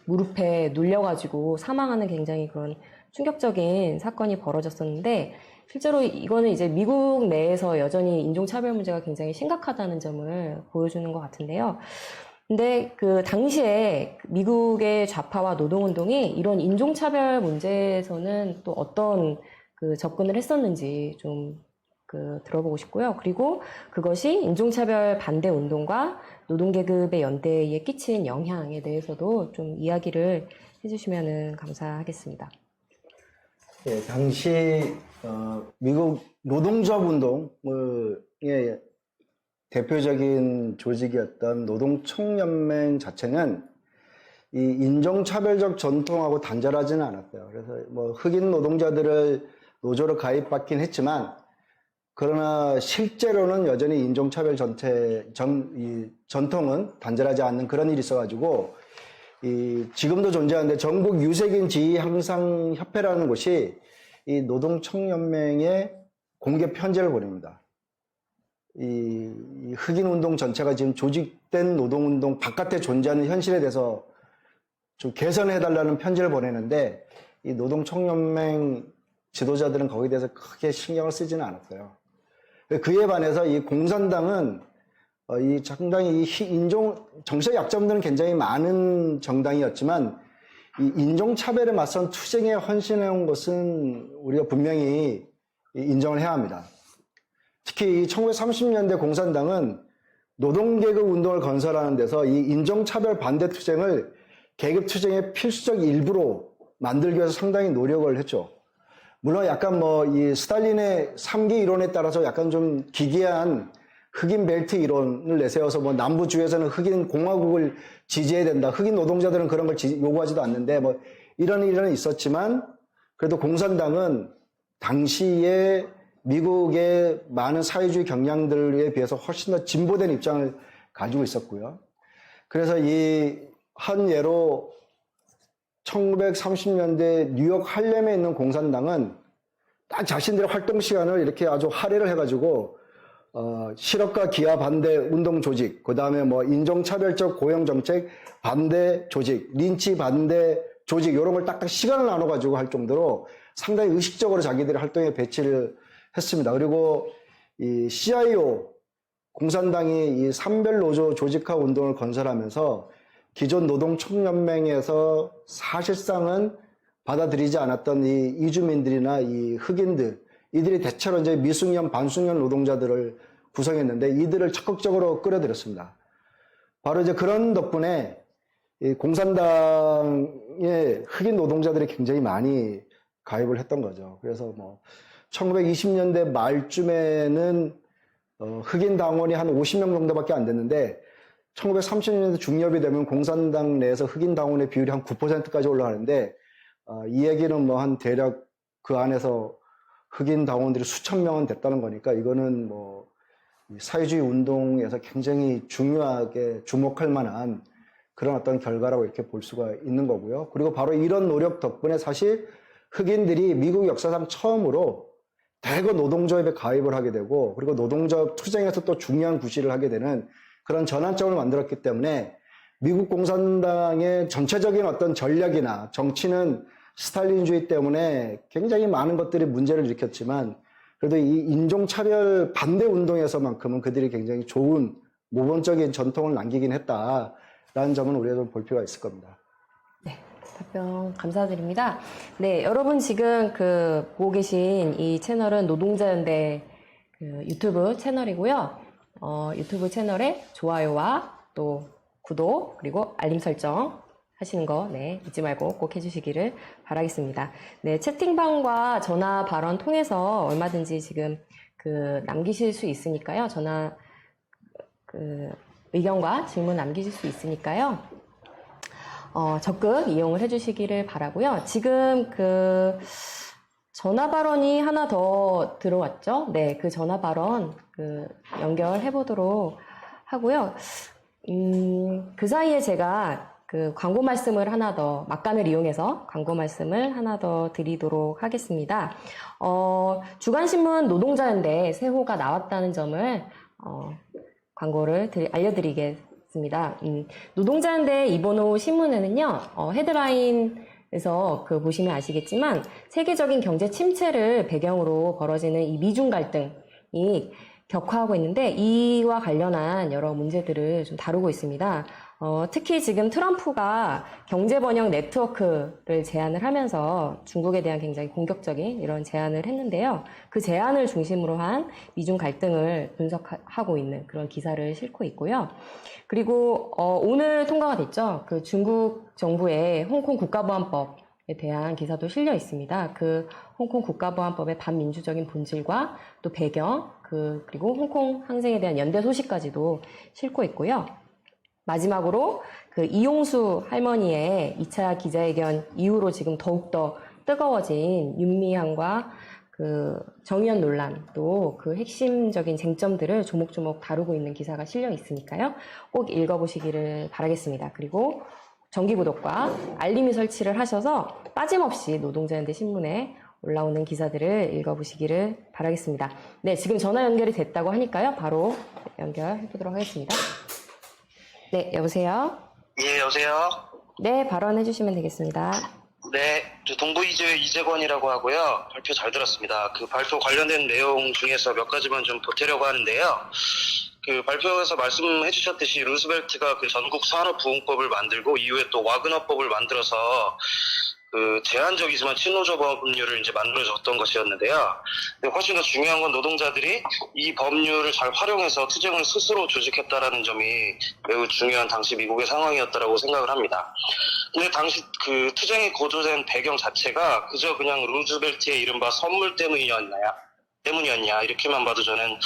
무릎에 눌려가지고 사망하는 굉장히 그런 충격적인 사건이 벌어졌었는데, 실제로 이거는 이제 미국 내에서 여전히 인종차별 문제가 굉장히 심각하다는 점을 보여주는 것 같은데요. 근데 당시에 미국의 좌파와 노동운동이 이런 인종차별 문제에서는 또 어떤 접근을 했었는지 좀 들어보고 싶고요. 그리고 그것이 인종차별 반대 운동과 노동계급의 연대에 끼친 영향에 대해서도 좀 이야기를 해주시면 감사하겠습니다. 예, 당시 미국 노동조합 운동의 대표적인 조직이었던 노동청연맹 자체는 이 인종차별적 전통하고 단절하지는 않았어요. 그래서 뭐 흑인 노동자들을 노조로 가입받긴 했지만, 그러나 실제로는 여전히 인종차별 전통은 단절하지 않는 그런 일이 있어가지고, 지금도 존재하는데 전국 유색인 지향상협회라는 곳이 이 노동청연맹에 공개 편지를 보냅니다. 이 흑인 운동 전체가 지금 조직된 노동운동 바깥에 존재하는 현실에 대해서 좀 개선해달라는 편지를 보내는데, 이 노동청연맹 지도자들은 거기에 대해서 크게 신경을 쓰지는 않았어요. 그에 반해서 이 공산당은 상당히 정치적 약점들은 굉장히 많은 정당이었지만, 이 인종차별에 맞선 투쟁에 헌신해온 것은 우리가 분명히 인정을 해야 합니다. 특히 1930년대 공산당은 노동계급 운동을 건설하는 데서 이 인종차별 반대 투쟁을 계급투쟁의 필수적 일부로 만들기 위해서 상당히 노력을 했죠. 물론 약간 이 스탈린의 3기 이론에 따라서 약간 좀 기괴한 흑인 벨트 이론을 내세워서 남부주에서는 흑인 공화국을 지지해야 된다. 흑인 노동자들은 그런 걸 요구하지도 않는데 이런 일은 있었지만, 그래도 공산당은 당시에 미국의 많은 사회주의 경향들에 비해서 훨씬 더 진보된 입장을 가지고 있었고요. 그래서 한 예로 1930년대 뉴욕 할렘에 있는 공산당은 딱 자신들의 활동 시간을 이렇게 아주 할애를 해가지고 실업과 기아 반대 운동 조직, 그 다음에 인종차별적 고용정책 반대 조직, 린치 반대 조직, 이런 걸 딱딱 시간을 나눠가지고 할 정도로 상당히 의식적으로 자기들의 활동에 배치를 했습니다. 그리고 이 CIO, 공산당이 이 산별노조 조직화 운동을 건설하면서 기존 노동총연맹에서 사실상은 받아들이지 않았던 이 이주민들이나 이 흑인들, 이들이 대체로 이제 미숙련, 반숙련 노동자들을 구성했는데, 이들을 적극적으로 끌어들였습니다. 바로 이제 그런 덕분에 이 공산당의 흑인 노동자들이 굉장히 많이 가입을 했던 거죠. 그래서 1920년대 말쯤에는 흑인 당원이 한 50명 정도밖에 안 됐는데, 1930년대 중엽이 되면 공산당 내에서 흑인 당원의 비율이 한 9%까지 올라가는데, 이 얘기는 한 대략 그 안에서 흑인 당원들이 수천 명은 됐다는 거니까, 이거는 사회주의 운동에서 굉장히 중요하게 주목할 만한 그런 어떤 결과라고 이렇게 볼 수가 있는 거고요. 그리고 바로 이런 노력 덕분에 사실 흑인들이 미국 역사상 처음으로 대거 노동조합에 가입을 하게 되고, 그리고 노동조합 투쟁에서 또 중요한 구실을 하게 되는 그런 전환점을 만들었기 때문에, 미국 공산당의 전체적인 어떤 전략이나 정치는 스탈린주의 때문에 굉장히 많은 것들이 문제를 일으켰지만, 그래도 이 인종차별 반대 운동에서만큼은 그들이 굉장히 좋은 모범적인 전통을 남기긴 했다라는 점은 우리가 좀 볼 필요가 있을 겁니다. 네, 답변 감사드립니다. 네, 여러분 지금 보고 계신 이 채널은 노동자연대 유튜브 채널이고요. 유튜브 채널에 좋아요와 또 구독 그리고 알림 설정 하시는 거 네, 잊지 말고 꼭 해주시기를 바라겠습니다. 네, 채팅방과 전화 발언 통해서 얼마든지 지금 남기실 수 있으니까요. 전화 의견과 질문 남기실 수 있으니까요. 적극 이용을 해주시기를 바라고요. 지금 전화 발언이 하나 더 들어왔죠. 네, 그 전화 발언 연결해 보도록 하고요. 그 사이에 제가 광고 말씀을 하나 더, 막간을 이용해서 광고 말씀을 하나 더 드리도록 하겠습니다. 주간신문 노동자연대 새 호가 나왔다는 점을, 광고를 알려드리겠습니다. 노동자연대 이번 신문에는요, 헤드라인에서 보시면 아시겠지만, 세계적인 경제 침체를 배경으로 벌어지는 이 미중 갈등이 격화하고 있는데, 이와 관련한 여러 문제들을 좀 다루고 있습니다. 특히 지금 트럼프가 경제 번영 네트워크를 제안을 하면서 중국에 대한 굉장히 공격적인 이런 제안을 했는데요. 그 제안을 중심으로 한 미중 갈등을 분석하고 있는 그런 기사를 싣고 있고요. 그리고 오늘 통과가 됐죠. 중국 정부의 홍콩 국가보안법에 대한 기사도 실려 있습니다. 홍콩 국가보안법의 반민주적인 본질과 또 배경, 그리고 홍콩 항쟁에 대한 연대 소식까지도 싣고 있고요. 마지막으로 이용수 할머니의 2차 기자회견 이후로 지금 더욱더 뜨거워진 윤미향과 정의연 논란도 핵심적인 쟁점들을 조목조목 다루고 있는 기사가 실려 있으니까요. 꼭 읽어보시기를 바라겠습니다. 그리고 정기구독과 알림이 설치를 하셔서 빠짐없이 노동자연대 신문에 올라오는 기사들을 읽어보시기를 바라겠습니다. 네, 지금 전화 연결이 됐다고 하니까요. 바로 연결해 보도록 하겠습니다. 네, 여보세요? 예, 여보세요? 네, 발언해 주시면 되겠습니다. 네, 저 동부이즈 이재권이라고 하고요. 발표 잘 들었습니다. 발표 관련된 내용 중에서 몇 가지만 좀 보태려고 하는데요. 발표에서 말씀해 주셨듯이 루스벨트가 전국 산업부흥법을 만들고 이후에 또 와그너법을 만들어서 제한적이지만 친노조 법률을 이제 만들어줬던 것이었는데요. 근데 훨씬 더 중요한 건 노동자들이 이 법률을 잘 활용해서 투쟁을 스스로 조직했다라는 점이 매우 중요한 당시 미국의 상황이었다라고 생각을 합니다. 근데 당시 투쟁이 고조된 배경 자체가 그저 그냥 루즈벨트의 이른바 선물 때문이었냐 이렇게만 봐도 저는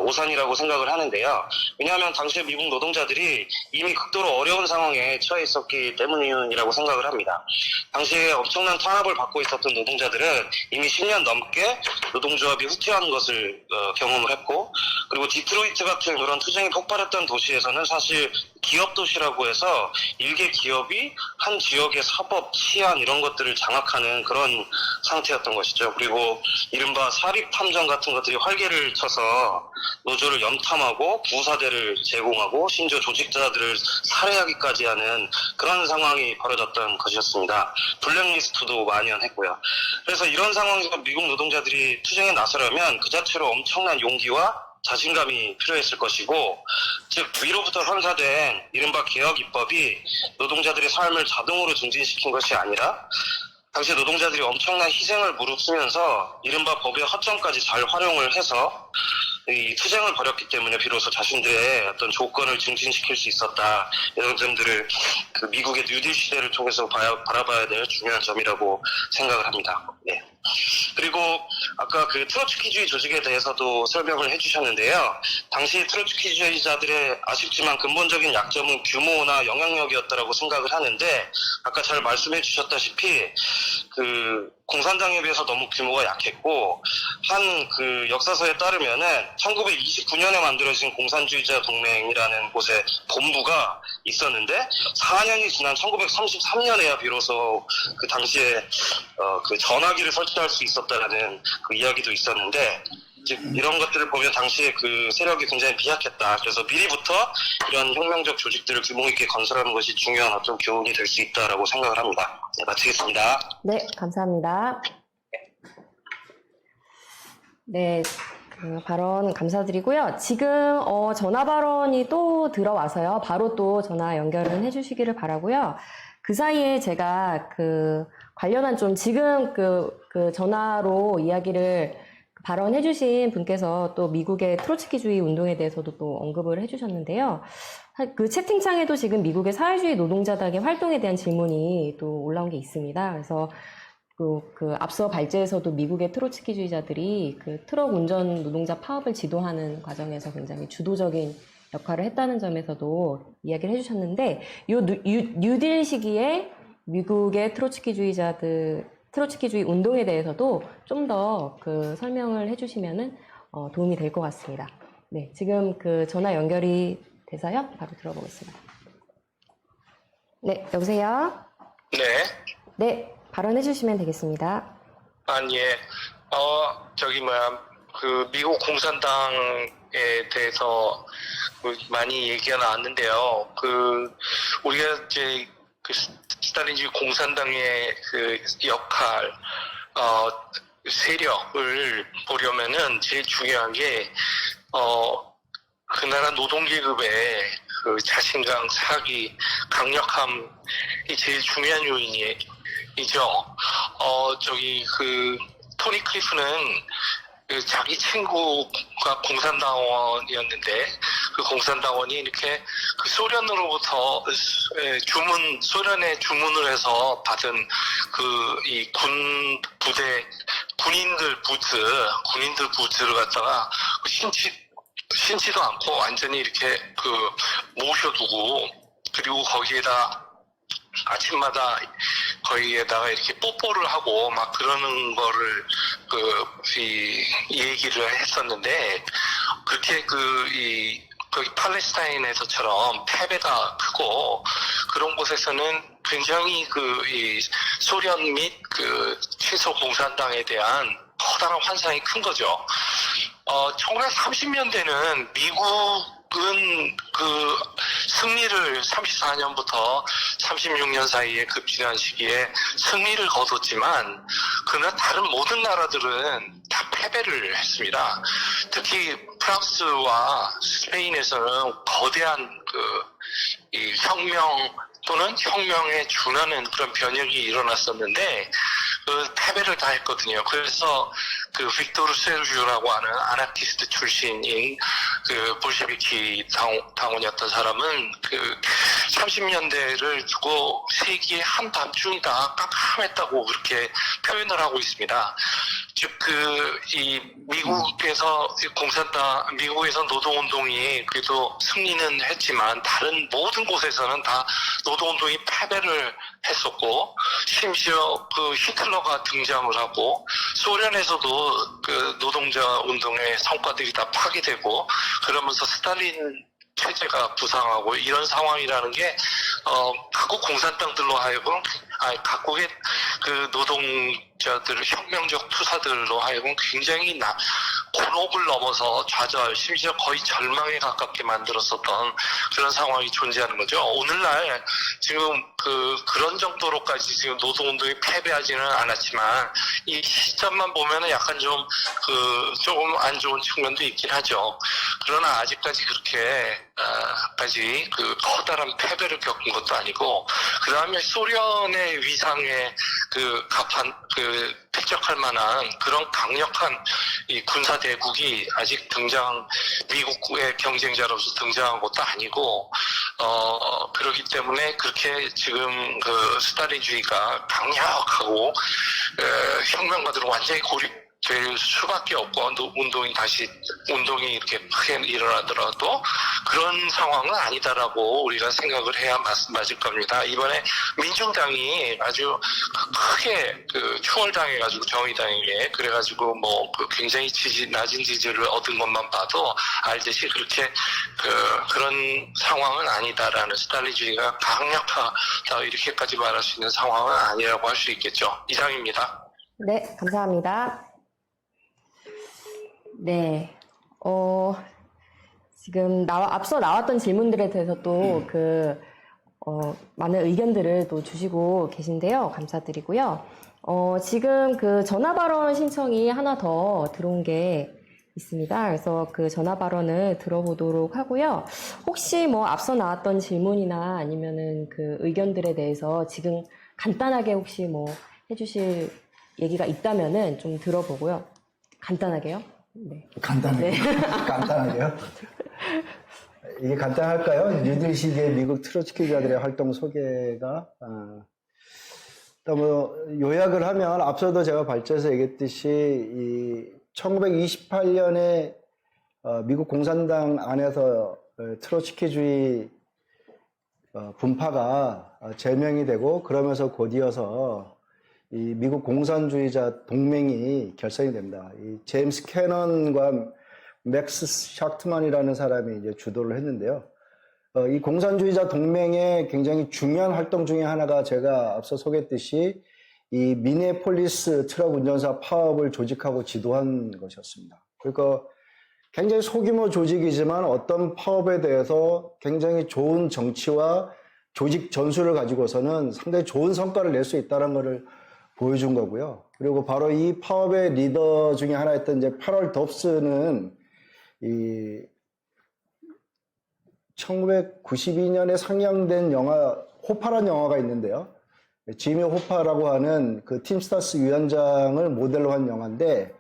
오산이라고 생각을 하는데요. 왜냐하면 당시에 미국 노동자들이 이미 극도로 어려운 상황에 처해 있었기 때문이라고 생각을 합니다. 당시에 엄청난 탄압을 받고 있었던 노동자들은 이미 10년 넘게 노동조합이 후퇴하는 것을 경험을 했고, 그리고 디트로이트 같은 그런 투쟁이 폭발했던 도시에서는 사실 기업 도시라고 해서 일개 기업이 한 지역의 사법, 치안 이런 것들을 장악하는 그런 상태였던 것이죠. 그리고 이른바 사립탐정 같은 것들이 활개를 쳐서 노조를 염탐하고 부사대를 제공하고 심지어 조직자들을 살해하기까지 하는 그런 상황이 벌어졌던 것이었습니다. 블랙리스트도 만연했고요. 그래서 이런 상황에서 미국 노동자들이 투쟁에 나서려면 그 자체로 엄청난 용기와 자신감이 필요했을 것이고, 즉 위로부터 선사된 이른바 개혁 입법이 노동자들의 삶을 자동으로 증진시킨 것이 아니라 당시 노동자들이 엄청난 희생을 무릅쓰면서 이른바 법의 허점까지 잘 활용을 해서 이 투쟁을 벌였기 때문에 비로소 자신들의 어떤 조건을 증진시킬 수 있었다. 이런 점들을 미국의 뉴딜 시대를 통해서 바라봐야 될 중요한 점이라고 생각을 합니다. 네. 그리고 아까 트로츠키주의 조직에 대해서도 설명을 해주셨는데요. 당시 트로츠키주의자들의 아쉽지만 근본적인 약점은 규모나 영향력이었다라고 생각을 하는데, 아까 잘 말씀해 주셨다시피 공산당에 비해서 너무 규모가 약했고, 한 역사서에 따르면은 1929년에 만들어진 공산주의자 동맹이라는 곳에 본부가 있었는데 4년이 지난 1933년에야 비로소 당시에 전화기를 설치할 수 있었다라는 이야기도 있었는데, 즉 이런 것들을 보면 당시에 세력이 굉장히 비약했다. 그래서 미리부터 이런 혁명적 조직들을 규모 있게 건설하는 것이 중요한 어떤 교훈이 될 수 있다라고 생각을 합니다. 네, 마치겠습니다. 네, 감사합니다. 네, 발언 감사드리고요. 지금 전화 발언이 또 들어와서요. 바로 또 전화 연결은 해주시기를 바라고요. 그 사이에 제가 관련한 좀 지금 전화로 이야기를 발언해주신 분께서 또 미국의 트로츠키주의 운동에 대해서도 또 언급을 해주셨는데요. 그 채팅창에도 지금 미국의 사회주의 노동자당의 활동에 대한 질문이 또 올라온 게 있습니다. 그래서 앞서 발제에서도 미국의 트로츠키주의자들이 트럭 운전 노동자 파업을 지도하는 과정에서 굉장히 주도적인 역할을 했다는 점에서도 이야기를 해주셨는데, 뉴딜 시기에 미국의 트로츠키주의 운동에 대해서도 좀 더 설명을 해주시면은 도움이 될 것 같습니다. 네, 지금 전화 연결이 돼서요. 바로 들어보겠습니다. 네, 여보세요? 네. 네, 발언해 주시면 되겠습니다. 예. 미국 공산당에 대해서 많이 얘기가 나왔는데요. 우리가 이제 스탈린주의 공산당의 역할, 세력을 보려면은 제일 중요한 게, 그 나라 노동계급의 자신감, 사기, 강력함이 제일 중요한 요인이죠. 토니 클리프는 자기 친구가 공산당원이었는데, 그 공산당원이 이렇게 소련으로부터 소련에 주문을 해서 받은 이 군인들 부츠를 갖다가 신지도 않고 완전히 이렇게 모셔두고, 그리고 거기에다 아침마다 거기에다가 이렇게 뽀뽀를 하고 막 그러는 거를 얘기를 했었는데, 그렇게 거기 팔레스타인에서처럼 패배가 크고 그런 곳에서는 굉장히 이 소련 및 최소 공산당에 대한 커다란 환상이 큰 거죠. 1930년대는 미국은 승리를 34년부터 36년 사이에 급진한 시기에 승리를 거뒀지만, 그러나 다른 모든 나라들은 다 패배를 했습니다. 특히 프랑스와 스페인에서는 거대한 이 혁명 또는 혁명에 준하는 그런 변혁이 일어났었는데, 패배를 다 했거든요. 그래서 빅토르 세르주라고 하는 아나키스트 출신인 볼셰비키 당원이었던 사람은 30년대를 두고 세기의 한밤중이다, 깜깜했다고 그렇게 표현을 하고 있습니다. 즉, 미국에서 노동운동이 그래도 승리는 했지만, 다른 모든 곳에서는 다 노동운동이 패배를 했었고, 심지어 히틀러가 등장을 하고, 소련에서도 노동자 운동의 성과들이 다 파괴되고, 그러면서 스탈린 체제가 부상하고, 이런 상황이라는 게 각국 공산당들로 하여금, 각국의 노동자들, 혁명적 투사들로 하여금 굉장히 곤혹을 넘어서 좌절, 심지어 거의 절망에 가깝게 만들었었던 그런 상황이 존재하는 거죠. 오늘날 지금 그런 정도로까지 지금 노동운동이 패배하지는 않았지만, 이 시점만 보면은 약간 조금 안 좋은 측면도 있긴 하죠. 그러나 아직까지 까지 커다란 패배를 겪은 것도 아니고, 그 다음에 소련의 위상에 획득할 만한 그런 강력한 이 군사 대국이 아직 미국의 경쟁자로서 등장한 것도 아니고, 그렇기 때문에 그렇게 지금 스탈린주의가 강력하고, 혁명가들은 완전히 될 수밖에 없고, 운동이 이렇게 크게 일어나더라도 그런 상황은 아니다라고 우리가 생각을 해야 맞을 겁니다. 이번에 민중당이 아주 크게 추월당해가지고 정의당에게, 그래가지고 굉장히 낮은 지지를 얻은 것만 봐도 알듯이 그렇게 그런 상황은 아니다라는, 스탈린주의가 강력하다 이렇게까지 말할 수 있는 상황은 아니라고 할 수 있겠죠. 이상입니다. 네, 감사합니다. 네, 지금 앞서 나왔던 질문들에 대해서 또 많은 의견들을 또 주시고 계신데요. 감사드리고요. 지금 전화 발언 신청이 하나 더 들어온 게 있습니다. 그래서 그 전화 발언을 들어보도록 하고요. 혹시 뭐 앞서 나왔던 질문이나 아니면은 그 의견들에 대해서 지금 간단하게 혹시 뭐 해주실 얘기가 있다면은 좀 들어보고요. 간단하게요. 네. 간단하게. 간단하게요. 이게 간단할까요? 뉴딜 시기의 미국 트로츠키주자들의 활동 소개가. 일단 뭐 요약을 하면 앞서도 제가 발제해서 얘기했듯이 이 1928년에 미국 공산당 안에서 트로츠키주의 분파가 제명이 되고 그러면서 곧이어서 이 미국 공산주의자 동맹이 결성이 됩니다. 이 제임스 캐넌과 맥스 샤트만이라는 사람이 이제 주도를 했는데요. 이 공산주의자 동맹의 굉장히 중요한 활동 중에 하나가 제가 앞서 소개했듯이 이 미네폴리스 트럭 운전사 파업을 조직하고 지도한 것이었습니다. 그러니까 굉장히 소규모 조직이지만 어떤 파업에 대해서 굉장히 좋은 정치와 조직 전술을 가지고서는 상당히 좋은 성과를 낼 수 있다는 것을 보여준 거고요. 그리고 바로 이 파업의 리더 중에 하나였던 이제 패럴 dobs는 이 1992년에 상영된 영화 호파라는 영화가 있는데요. 지미 호파라고 하는 그 팀스타스 위원장을 모델로 한 영화인데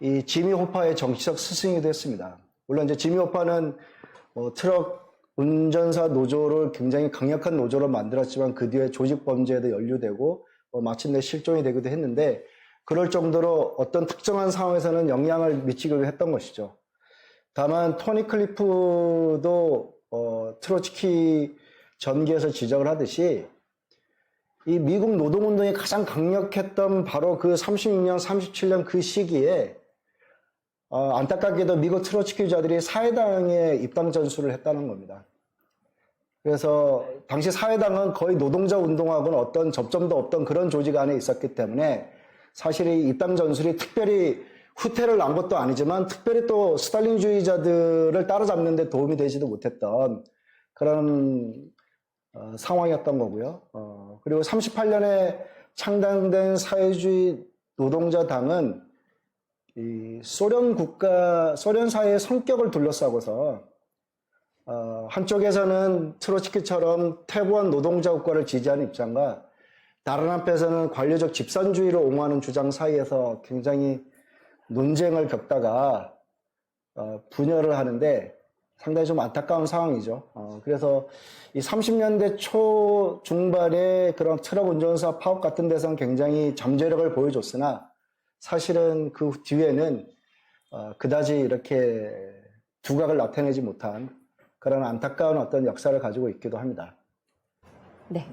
이 지미 호파의 정치적 스승이기도 했습니다. 물론 이제 지미 호파는 트럭 운전사 노조를 굉장히 강력한 노조로 만들었지만 그 뒤에 조직 범죄에도 연루되고 마침내 실종이 되기도 했는데 그럴 정도로 어떤 특정한 상황에서는 영향을 미치기도 했던 것이죠. 다만 토니 클리프도 트로츠키 전기에서 지적을 하듯이 이 미국 노동운동이 가장 강력했던 바로 그 36년, 37년 그 시기에 안타깝게도 미국 트로츠키주자들이 사회당에 입당 전술을 했다는 겁니다. 그래서 당시 사회당은 거의 노동자 운동하고는 어떤 접점도 없던 그런 조직 안에 있었기 때문에 사실 이 입당 전술이 특별히 후퇴를 난 것도 아니지만 특별히 또 스탈린주의자들을 따라잡는 데 도움이 되지도 못했던 그런 상황이었던 거고요. 그리고 38년에 창당된 사회주의 노동자당은 이 소련 사회의 성격을 둘러싸고서 한쪽에서는 트로츠키처럼 퇴보한 노동자 국가를 지지하는 입장과 다른 한편에서는 관료적 집산주의를 옹호하는 주장 사이에서 굉장히 논쟁을 겪다가 분열을 하는데 상당히 좀 안타까운 상황이죠. 그래서 이 30년대 초 중반에 그런 트럭 운전사 파업 같은 데서는 굉장히 잠재력을 보여줬으나 사실은 그 뒤에는 그다지 이렇게 두각을 나타내지 못한 그런 안타까운 어떤 역사를 가지고 있기도 합니다. 네.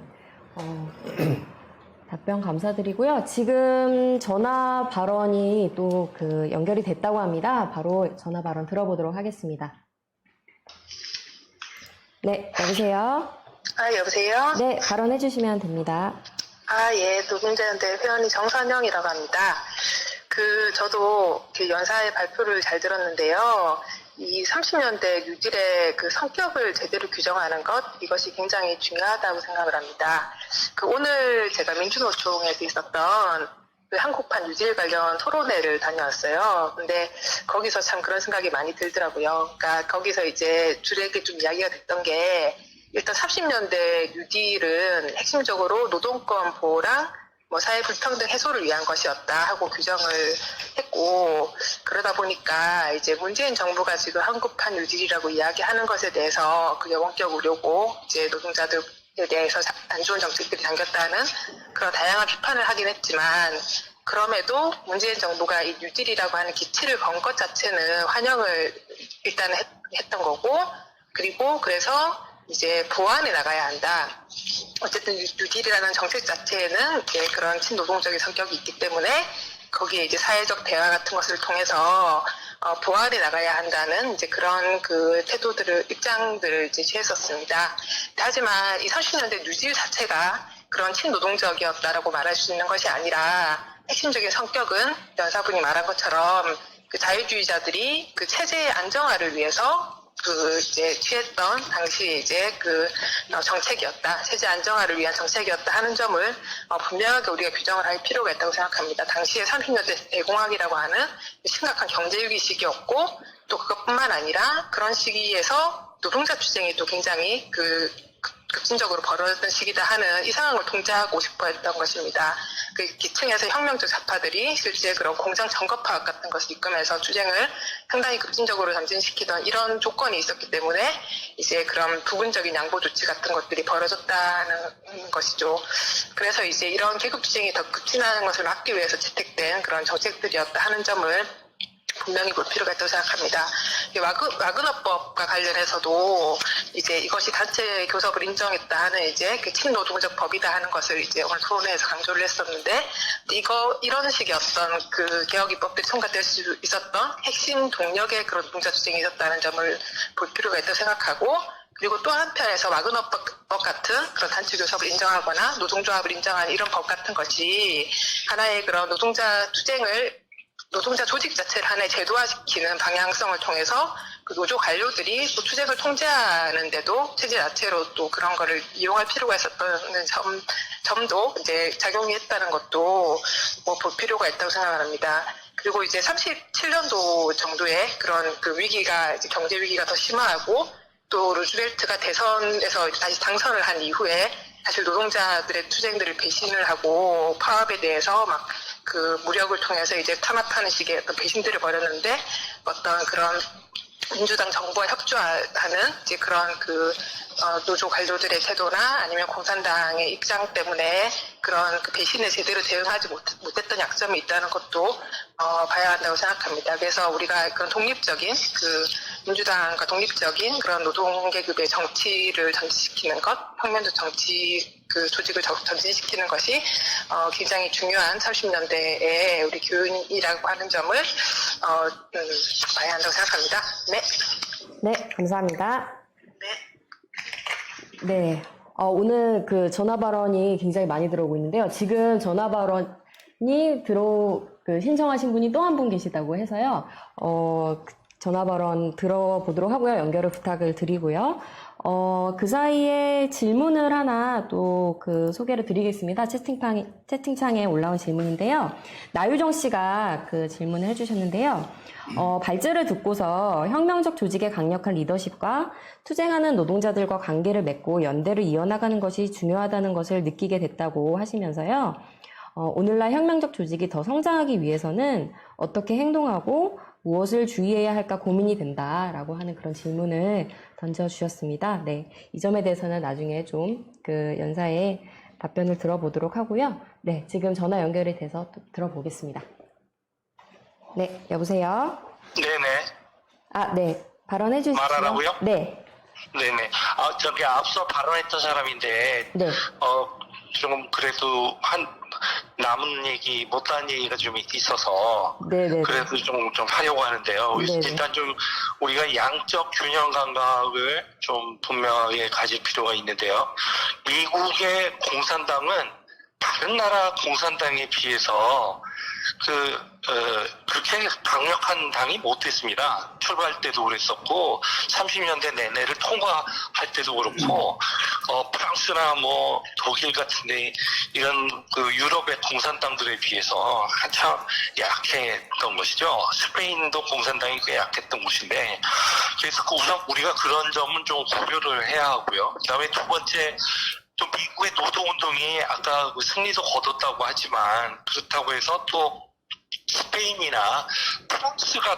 답변 감사드리고요. 지금 전화 발언이 또 그 연결이 됐다고 합니다. 바로 전화 발언 들어보도록 하겠습니다. 네, 여보세요? 여보세요? 네, 발언해 주시면 됩니다. 예, 노동자연대 회원이 정선영이라고 합니다. 저도 연사의 발표를 잘 들었는데요. 이 30년대 뉴딜의 그 성격을 제대로 규정하는 것, 이것이 굉장히 중요하다고 생각을 합니다. 오늘 제가 민주노총에서 있었던 그 한국판 뉴딜 관련 토론회를 다녀왔어요. 근데 거기서 참 그런 생각이 많이 들더라고요. 그러니까 거기서 이제 줄에게 좀 이야기가 됐던 게 일단 30년대 뉴딜은 핵심적으로 노동권 보호랑 사회 불평등 해소를 위한 것이었다 하고 규정을 했고, 그러다 보니까 이제 문재인 정부가 지금 한국판 뉴딜이라고 이야기하는 것에 대해서 그게 원격 우려고 이제 노동자들에 대해서 안 좋은 정책들이 담겼다는 그런 다양한 비판을 하긴 했지만, 그럼에도 문재인 정부가 이 뉴딜이라고 하는 기치를 건 것 자체는 환영을 일단은 했던 거고, 그리고 그래서 이제 보완해 나가야 한다. 어쨌든 뉴딜이라는 정책 자체에는 이제 그런 친노동적인 성격이 있기 때문에 거기에 이제 사회적 대화 같은 것을 통해서 보완해 나가야 한다는 이제 그런 그 태도들을, 입장들을 이제 취했었습니다. 하지만 이 30년대 뉴딜 자체가 그런 친노동적이었다라고 말할 수 있는 것이 아니라 핵심적인 성격은 연사분이 말한 것처럼 그 자유주의자들이 그 체제의 안정화를 위해서 이제 취했던 당시 이제 정책이었다. 체제 안정화를 위한 정책이었다 하는 점을 분명하게 우리가 규정을 할 필요가 있다고 생각합니다. 당시에 30년대 대공황이라고 하는 심각한 경제 위기 시기였고 또 그것뿐만 아니라 그런 시기에서 노동자 투쟁이 또 굉장히 급진적으로 벌어졌던 시기다 하는 이 상황을 통제하고 싶어 했던 것입니다. 그 기층에서 혁명적 좌파들이 실제 그런 공장 점거 파업 같은 것을 이끌면서 투쟁을 상당히 급진적으로 전진시키던 이런 조건이 있었기 때문에 이제 그런 부분적인 양보 조치 같은 것들이 벌어졌다는 것이죠. 그래서 이제 이런 계급 투쟁이 더 급진하는 것을 막기 위해서 채택된 그런 정책들이었다 하는 점을 분명히 볼 필요가 있다고 생각합니다. 와그너법과 관련해서도 이제 이것이 단체 교섭을 인정했다 하는 이제 친노동적 법이다 하는 것을 이제 오늘 토론회에서 강조를 했었는데 이런 식의 어떤 개혁 입법들이 통과될 수 있었던 핵심 동력의 그런 노동자 투쟁이 있었다는 점을 볼 필요가 있다고 생각하고 그리고 또 한편에서 와그너법 같은 그런 단체 교섭을 인정하거나 노동조합을 인정하는 이런 법 같은 것이 하나의 그런 노동자 조직 자체를 하나의 제도화시키는 방향성을 통해서 그 노조 관료들이 또 투쟁을 통제하는데도 체제 자체로 또 그런 거를 이용할 필요가 있었다는 점도 이제 작용이 했다는 것도 볼 필요가 있다고 생각합니다. 그리고 이제 37년도 정도에 그런 위기가 이제 경제 위기가 더 심화하고 또 루즈벨트가 대선에서 다시 당선을 한 이후에 사실 노동자들의 투쟁들을 배신을 하고 파업에 대해서 막 무력을 통해서 이제 탄압하는 식의 어떤 배신들을 벌였는데 어떤 그런 민주당 정부와 협조하는 이제 그런 노조 관료들의 태도나 아니면 공산당의 입장 때문에 그런 배신에 제대로 대응하지 못했던 약점이 있다는 것도 봐야 한다고 생각합니다. 그래서 우리가 그런 독립적인 민주당과 독립적인 그런 노동계급의 정치를 전진시키는 것, 혁명적 정치 조직을 전진시키는 것이 굉장히 중요한 30년대에 우리 교훈이라고 하는 점을 봐야 한다고 생각합니다. 네. 네, 감사합니다. 네. 네. 오늘 전화 발언이 굉장히 많이 들어오고 있는데요. 지금 전화 발언이 신청하신 분이 또 한 분 계시다고 해서요. 전화 발언 들어보도록 하고요. 연결을 부탁을 드리고요. 그 사이에 질문을 하나 또 소개를 드리겠습니다. 채팅창에 올라온 질문인데요. 나유정 씨가 질문을 해주셨는데요. 발제를 듣고서 혁명적 조직의 강력한 리더십과 투쟁하는 노동자들과 관계를 맺고 연대를 이어나가는 것이 중요하다는 것을 느끼게 됐다고 하시면서요. 오늘날 혁명적 조직이 더 성장하기 위해서는 어떻게 행동하고 무엇을 주의해야 할까 고민이 된다라고 하는 그런 질문을 던져주셨습니다. 네, 이 점에 대해서는 나중에 좀 연사에 답변을 들어보도록 하고요. 네, 지금 전화 연결이 돼서 또 들어보겠습니다. 네, 여보세요? 네네. 네, 발언해 주시죠. 말하라고요? 네. 네네. 앞서 발언했던 사람인데, 네. 좀 그래도 남은 얘기, 못한 얘기가 좀 있어서, 네네. 그래도 좀 하려고 하는데요. 네네. 일단 좀 우리가 양적 균형 감각을 좀 분명하게 가질 필요가 있는데요. 미국의 공산당은 다른 나라 공산당에 비해서 그렇게 강력한 당이 못 됐습니다. 출발할 때도 그랬었고, 30년대 내내를 통과할 때도 그렇고, 프랑스나 독일 같은데, 이런 유럽의 공산당들에 비해서 한참 약했던 것이죠. 스페인도 공산당이 꽤 약했던 곳인데, 그래서 우선 우리가 그런 점은 좀 고려를 해야 하고요. 그 다음에 두 번째, 또 미국의 노동운동이 아까 승리도 거뒀다고 하지만 그렇다고 해서 또 스페인이나 프랑스가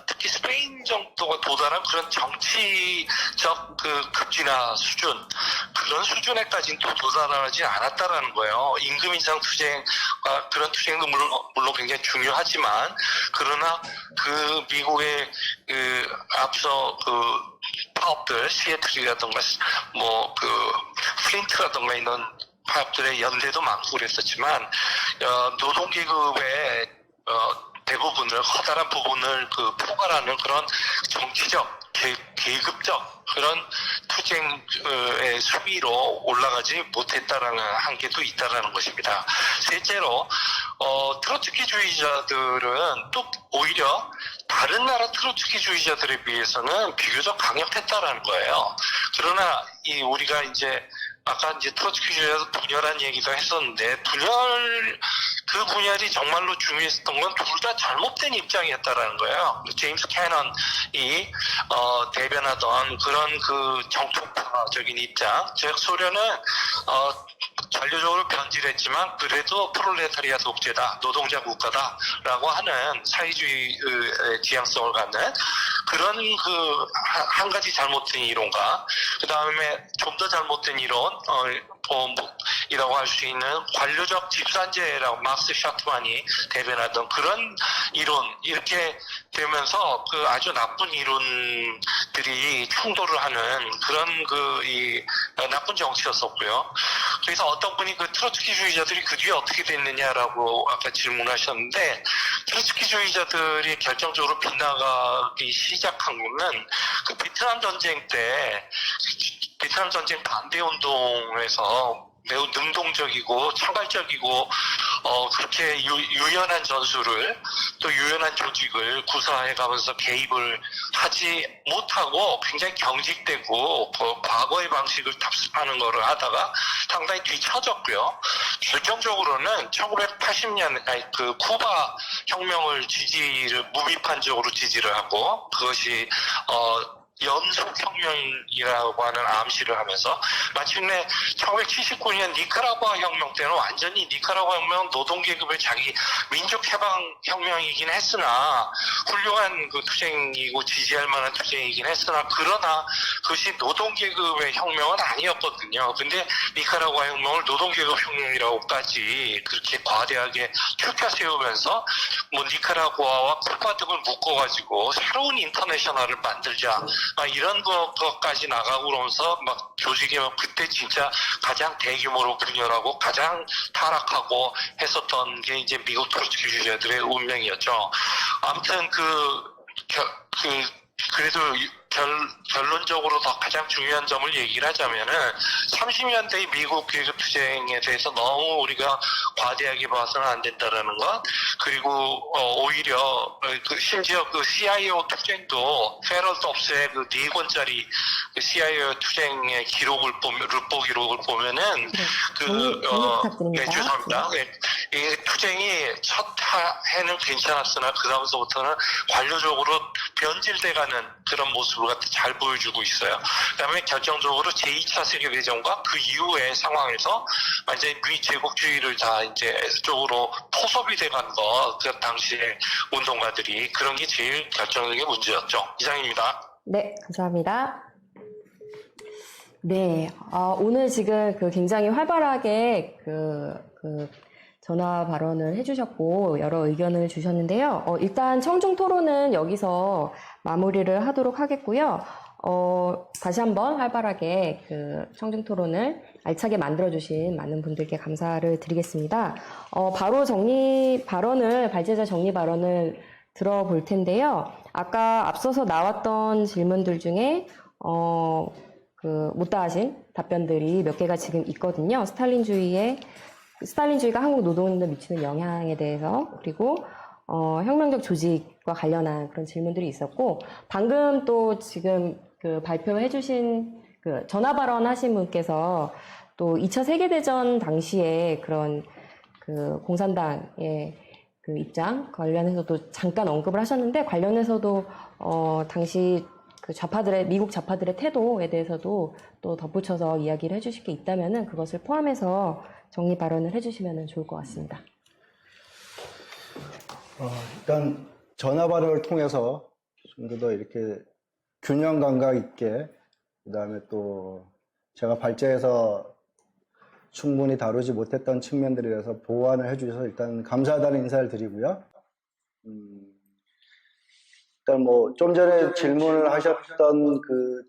특히 스페인 정도가 도달한 그런 정치적 급진화 수준, 그런 수준에까지는 또 도달하지 않았다라는 거예요. 임금 인상 투쟁과 그런 투쟁도 물론 굉장히 중요하지만, 그러나 미국의 앞서 파업들, 시애틀이라던가 플린트라던가 이런 파업들의 연대도 많고 그랬었지만, 노동계급의 대부분을, 커다란 부분을 포괄하는 그런 정치적, 계급적 그런 투쟁의 수위로 올라가지 못했다라는 한계도 있다라는 것입니다. 셋째로 트로츠키주의자들은 또 오히려 다른 나라 트로츠키주의자들에 비해서는 비교적 강력했다라는 거예요. 그러나 우리가 이제 아까 이제 트로츠키주의자 분열한 얘기도 했었는데 그 분열이 정말로 중요했던 건 둘 다 잘못된 입장이었다라는 거예요. 제임스 캐넌이 대변하던 그런 그 정통파적인 입장, 즉 소련은 전류적으로 변질했지만 그래도 프롤레타리아 독재다, 노동자 국가다라고 하는 사회주의 지향성을 갖는 그런 그 한 가지 잘못된 이론과 그 다음에 좀 더 잘못된 이론, 이라고 할 수 있는 관료적 집산제라고 막스 샤트만이 대변하던 그런 이론, 이렇게 되면서 그 아주 나쁜 이론들이 충돌을 하는 그런 나쁜 정치였었고요. 그래서 어떤 분이 그 트로츠키주의자들이 그 뒤에 어떻게 됐느냐라고 아까 질문하셨는데, 트로츠키주의자들이 결정적으로 빗나가기 시작한 거는 그 베트남 전쟁 때 베트남 전쟁 반대 운동에서 매우 능동적이고 창발적이고 그렇게 유연한 전술을 또 유연한 조직을 구사해가면서 개입을 하지 못하고 굉장히 경직되고 과거의 방식을 답습하는 거를 하다가 상당히 뒤처졌고요. 결정적으로는 1980년 그 쿠바 혁명을 무비판적으로 지지를 하고 그것이 연속혁명이라고 하는 암시를 하면서 마침내 1979년 니카라구아 혁명 때는 완전히 니카라구아 혁명은 노동계급의 자기 민족해방혁명이긴 했으나 훌륭한 그 투쟁이고 지지할 만한 투쟁이긴 했으나 그러나 그것이 노동계급의 혁명은 아니었거든요. 근데 니카라구아 혁명을 노동계급 혁명이라고까지 그렇게 과대하게 튀겨 세우면서 뭐 니카라구아와 쿠바 등을 묶어가지고 새로운 인터내셔널을 만들자 이런 것까지 나가고 그러면서 막 조직이 그때 진짜 가장 대규모로 분열하고 가장 타락하고 했었던 게 이제 미국 트로츠키주의자들의 운명이었죠. 아무튼 그래도 결론적으로 더 가장 중요한 점을 얘기를 하자면은 30년대의 미국 계급투쟁에 대해서 너무 우리가 과대하게 봐서는 안 된다라는 것, 그리고 오히려 심지어 그 CIO 투쟁도 페럴 덥스의 그 4권짜리 그 CIO 투쟁의 루포 기록을 보면은 부탁드립니다. 네, 죄송합니다. 네, 이 투쟁이 첫 해는 괜찮았으나 그 다음서부터는 관료적으로 변질돼가는 그런 모습을 잘 보여주고 있어요. 그다음에 결정적으로 제2차 세계대전과 그 이후의 상황에서 완전히 미제국주의를 다 이제 쪽으로 포섭이 돼간 그 당시에 운동가들이 그런 게 제일 결정적인 문제였죠. 이상입니다. 네, 감사합니다. 네, 오늘 지금 굉장히 활발하게 전화 발언을 해주셨고 여러 의견을 주셨는데요. 일단 청중 토론은 여기서 마무리를 하도록 하겠고요. 다시 한번 활발하게 청중 토론을 알차게 만들어주신 많은 분들께 감사를 드리겠습니다. 바로 발제자 정리 발언을 들어볼 텐데요. 아까 앞서서 나왔던 질문들 중에 못다 하신 답변들이 몇 개가 지금 있거든요. 스탈린주의가 한국 노동인들 미치는 영향에 대해서, 그리고 혁명적 조직과 관련한 그런 질문들이 있었고, 방금 또 지금 발표해주신 전화 발언하신 분께서 또 2차 세계대전 당시에 그런 공산당의 입장 관련해서도 잠깐 언급을 하셨는데, 관련해서도 당시 미국 좌파들의 태도에 대해서도 또 덧붙여서 이야기를 해주실 게 있다면은 그것을 포함해서 정리 발언을 해주시면 좋을 것 같습니다. 일단 전화 발언을 통해서 좀 더 이렇게 균형 감각 있게, 그 다음에 또 제가 발제해서 충분히 다루지 못했던 측면들에 대해서 보완을 해주셔서 일단 감사하다는 인사를 드리고요. 일단 좀 전에 질문을 하셨던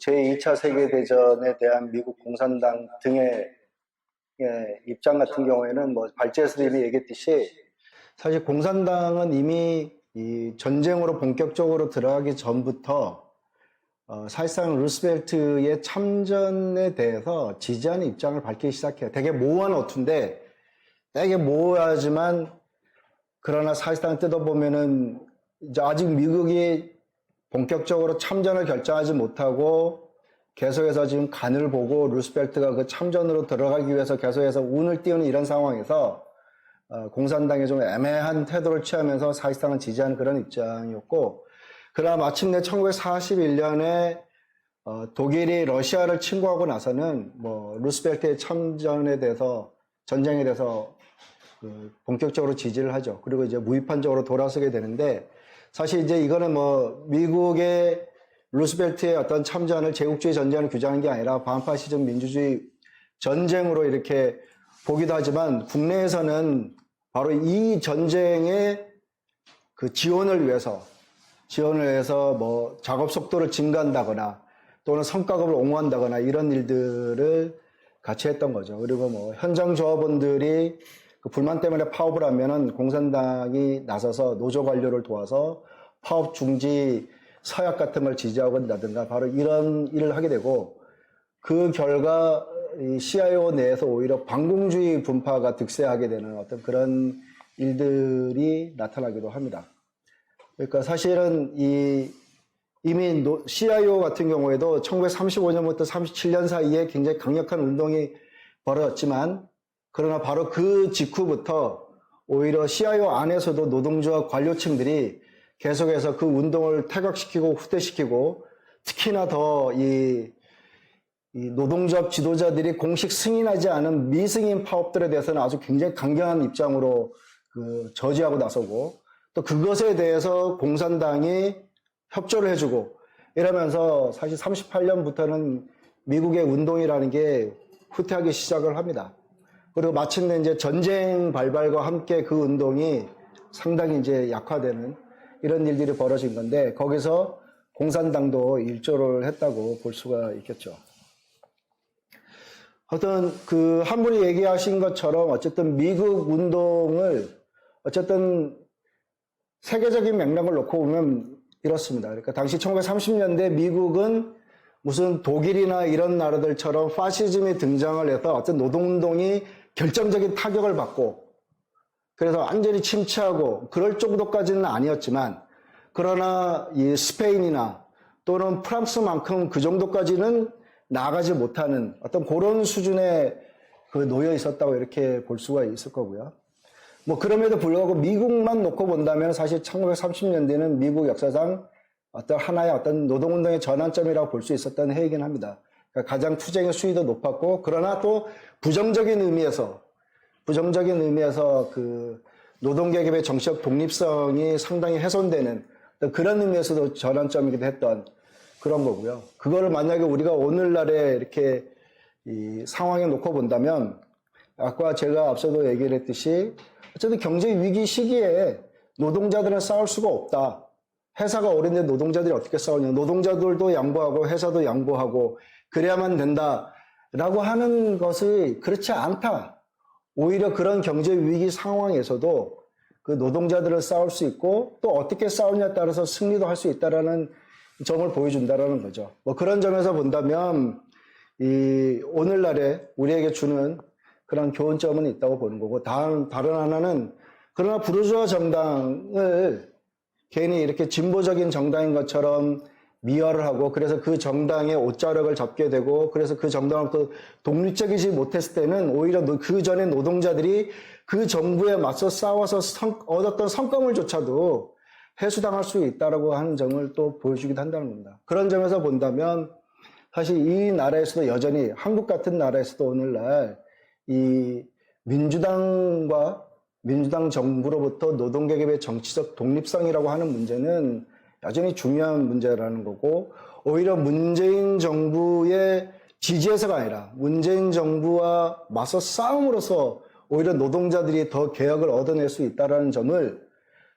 제2차 세계대전에 대한 미국 공산당 등의 입장 같은 경우에는 발제에서도 이미 얘기했듯이 사실 공산당은 이미 이 전쟁으로 본격적으로 들어가기 전부터 사실상 루스벨트의 참전에 대해서 지지하는 입장을 밝히기 시작해요. 되게 모호한 어투인데, 되게 모호하지만 그러나 사실상 뜯어보면은 이제 아직 미국이 본격적으로 참전을 결정하지 못하고 계속해서 지금 간을 보고 루스벨트가 그 참전으로 들어가기 위해서 계속해서 운을 띄우는 이런 상황에서 공산당이 좀 애매한 태도를 취하면서 사실상은 지지하는 그런 입장이었고, 그러나 마침내 1941년에 독일이 러시아를 침공하고 나서는 뭐 루스벨트의 참전에 대해서, 전쟁에 대해서 본격적으로 지지를 하죠. 그리고 이제 무비판적으로 돌아서게 되는데, 사실 이제 이거는 뭐 미국의 루스벨트의 어떤 참전을 제국주의 전쟁을 규정한 게 아니라 반파시즘 민주주의 전쟁으로 이렇게 보기도 하지만, 국내에서는 바로 이 전쟁의 그 지원을 위해서 뭐 작업 속도를 증가한다거나 또는 성과급을 옹호한다거나 이런 일들을 같이 했던 거죠. 그리고 뭐 현장 조합원들이 그 불만 때문에 파업을 하면은 공산당이 나서서 노조 관료를 도와서 파업 중지 서약 같은 걸 지지하고 한다든가 바로 이런 일을 하게 되고, 그 결과 이 CIO 내에서 오히려 반공주의 분파가 득세하게 되는 어떤 그런 일들이 나타나기도 합니다. 그러니까 사실은 이미 CIO 같은 경우에도 1935년부터 37년 사이에 굉장히 강력한 운동이 벌어졌지만, 그러나 바로 그 직후부터 오히려 CIO 안에서도 노동조합 관료층들이 계속해서 그 운동을 태각시키고 후퇴시키고, 특히나 더 이 노동조합 지도자들이 공식 승인하지 않은 미승인 파업들에 대해서는 아주 굉장히 강경한 입장으로 저지하고 나서고, 또 그것에 대해서 공산당이 협조를 해주고 이러면서 사실 38년부터는 미국의 운동이라는 게 후퇴하기 시작을 합니다. 그리고 마침내 이제 전쟁 발발과 함께 그 운동이 상당히 이제 약화되는 이런 일들이 벌어진 건데, 거기서 공산당도 일조를 했다고 볼 수가 있겠죠. 어떤 그 한 분이 얘기하신 것처럼 어쨌든 미국 운동을 어쨌든 세계적인 맥락을 놓고 보면 이렇습니다. 그러니까 당시 1930년대 미국은 무슨 독일이나 이런 나라들처럼 파시즘이 등장을 해서 어떤 노동운동이 결정적인 타격을 받고 그래서 완전히 침체하고 그럴 정도까지는 아니었지만, 그러나 이 스페인이나 또는 프랑스만큼 그 정도까지는 나아가지 못하는 어떤 그런 수준에 놓여 있었다고 이렇게 볼 수가 있을 거고요. 뭐 그럼에도 불구하고 미국만 놓고 본다면 사실 1930년대는 미국 역사상 어떤 하나의 어떤 노동운동의 전환점이라고 볼 수 있었던 해이긴 합니다. 그러니까 가장 투쟁의 수위도 높았고, 그러나 또 부정적인 의미에서 그 노동계급의 정치적 독립성이 상당히 훼손되는 그런 의미에서도 전환점이기도 했던 그런 거고요. 그거를 만약에 우리가 오늘날에 이렇게 이 상황에 놓고 본다면, 아까 제가 앞서도 얘기를 했듯이 어쨌든 경제 위기 시기에 노동자들은 싸울 수가 없다. 회사가 어린데 노동자들이 어떻게 싸우냐. 노동자들도 양보하고 회사도 양보하고 그래야만 된다라고 하는 것이 그렇지 않다. 오히려 그런 경제 위기 상황에서도 그 노동자들을 싸울 수 있고 또 어떻게 싸우냐에 따라서 승리도 할 수 있다라는 점을 보여준다라는 거죠. 뭐 그런 점에서 본다면 이 오늘날에 우리에게 주는 그런 교훈점은 있다고 보는 거고, 다른 하나는 그러나 부르주아 정당을 괜히 이렇게 진보적인 정당인 것처럼 미화를 하고, 그래서 그 정당의 옷자락을 잡게 되고, 그래서 그 정당을 또 독립적이지 못했을 때는 오히려 그 전에 노동자들이 그 정부에 맞서 싸워서 얻었던 성과물조차도 해수당할 수 있다라고 하는 점을 또 보여주기도 한다는 겁니다. 그런 점에서 본다면 사실 이 나라에서도 여전히, 한국 같은 나라에서도 오늘날 이 민주당 정부로부터 노동계급의 정치적 독립성이라고 하는 문제는 여전히 중요한 문제라는 거고, 오히려 문재인 정부의 지지해서가 아니라 문재인 정부와 맞서 싸움으로써 오히려 노동자들이 더 개혁을 얻어낼 수 있다는 점을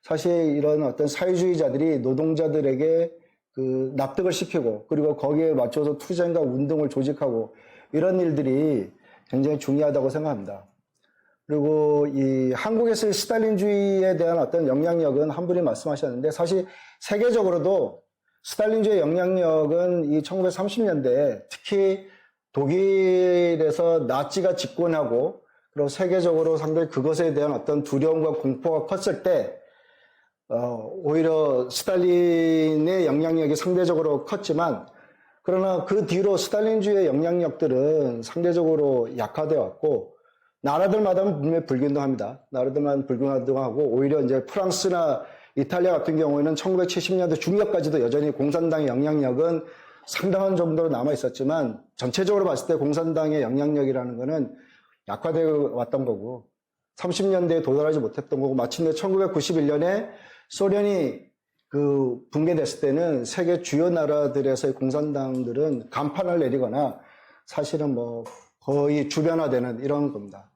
사실 이런 어떤 사회주의자들이 노동자들에게 그 납득을 시키고, 그리고 거기에 맞춰서 투쟁과 운동을 조직하고 이런 일들이 굉장히 중요하다고 생각합니다. 그리고 이 한국에서의 스탈린주의에 대한 어떤 영향력은 한 분이 말씀하셨는데, 사실 세계적으로도 스탈린주의 영향력은 이 1930년대에 특히 독일에서 나치가 집권하고, 그리고 세계적으로 상당히 그것에 대한 어떤 두려움과 공포가 컸을 때 오히려 스탈린의 영향력이 상대적으로 컸지만 그러나 그 뒤로 스탈린주의의 영향력들은 상대적으로 약화되어 왔고 나라들마다는 분명히 불균등합니다. 나라들마다 불균등하고 오히려 이제 프랑스나 이탈리아 같은 경우에는 1970년대 중엽까지도 여전히 공산당의 영향력은 상당한 정도로 남아 있었지만 전체적으로 봤을 때 공산당의 영향력이라는 것은 약화되어 왔던 거고 30년대에 도달하지 못했던 거고 마침내 1991년에 소련이 그 붕괴됐을 때는 세계 주요 나라들에서의 공산당들은 간판을 내리거나 사실은 뭐 거의 주변화되는 이런 겁니다.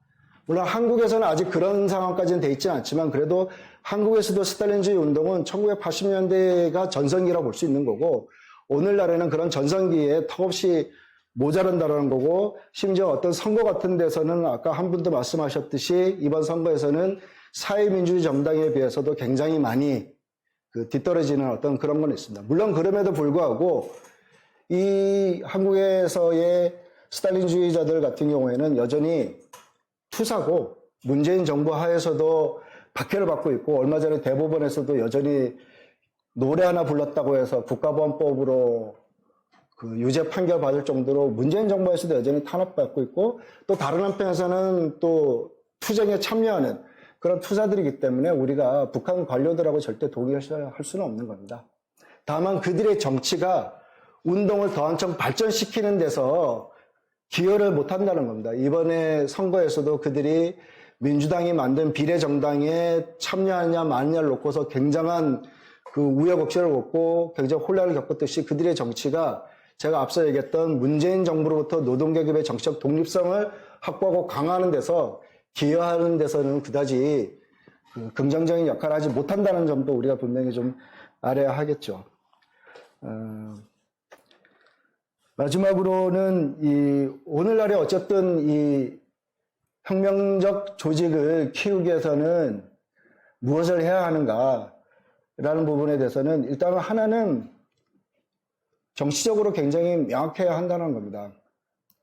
물론 한국에서는 아직 그런 상황까지는 돼 있지는 않지만 그래도 한국에서도 스탈린주의 운동은 1980년대가 전성기라고 볼 수 있는 거고 오늘날에는 그런 전성기에 턱없이 모자란다라는 거고 심지어 어떤 선거 같은 데서는 아까 한 분도 말씀하셨듯이 이번 선거에서는 사회민주주의 정당에 비해서도 굉장히 많이 뒤떨어지는 어떤 그런 건 있습니다. 물론 그럼에도 불구하고 이 한국에서의 스탈린주의자들 같은 경우에는 여전히 투사고 문재인 정부 하에서도 박해를 받고 있고 얼마 전에 대법원에서도 여전히 노래 하나 불렀다고 해서 국가보안법으로 유죄 판결 받을 정도로 문재인 정부에서도 여전히 탄압받고 있고 또 다른 한편에서는 또 투쟁에 참여하는 그런 투사들이기 때문에 우리가 북한 관료들하고 절대 동의할 수는 없는 겁니다. 다만 그들의 정치가 운동을 더 한층 발전시키는 데서 기여를 못한다는 겁니다. 이번에 선거에서도 그들이 민주당이 만든 비례정당에 참여하냐 마냐를 놓고서 굉장한 그 우여곡절을 겪고 굉장히 혼란을 겪었듯이 그들의 정치가 제가 앞서 얘기했던 문재인 정부로부터 노동계급의 정치적 독립성을 확보하고 강화하는 데서 기여하는 데서는 그다지 긍정적인 역할을 하지 못한다는 점도 우리가 분명히 좀 알아야 하겠죠. 마지막으로는 오늘날에 어쨌든 이 혁명적 조직을 키우기 위해서는 무엇을 해야 하는가라는 부분에 대해서는 일단 하나는 정치적으로 굉장히 명확해야 한다는 겁니다.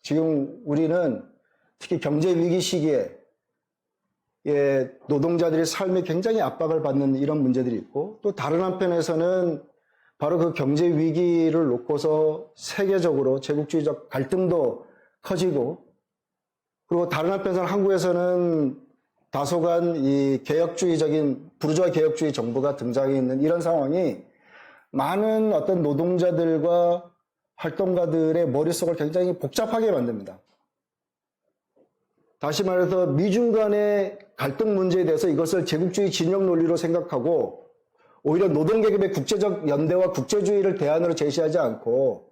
지금 우리는 특히 경제 위기 시기에 노동자들의 삶에 굉장히 압박을 받는 이런 문제들이 있고 또 다른 한편에서는 바로 그 경제 위기를 놓고서 세계적으로 제국주의적 갈등도 커지고 그리고 다른 한편에서는 한국에서는 다소간 이 개혁주의적인 부르주아 개혁주의 정부가 등장해 있는 이런 상황이 많은 어떤 노동자들과 활동가들의 머릿속을 굉장히 복잡하게 만듭니다. 다시 말해서 미중 간의 갈등 문제에 대해서 이것을 제국주의 진영 논리로 생각하고 오히려 노동계급의 국제적 연대와 국제주의를 대안으로 제시하지 않고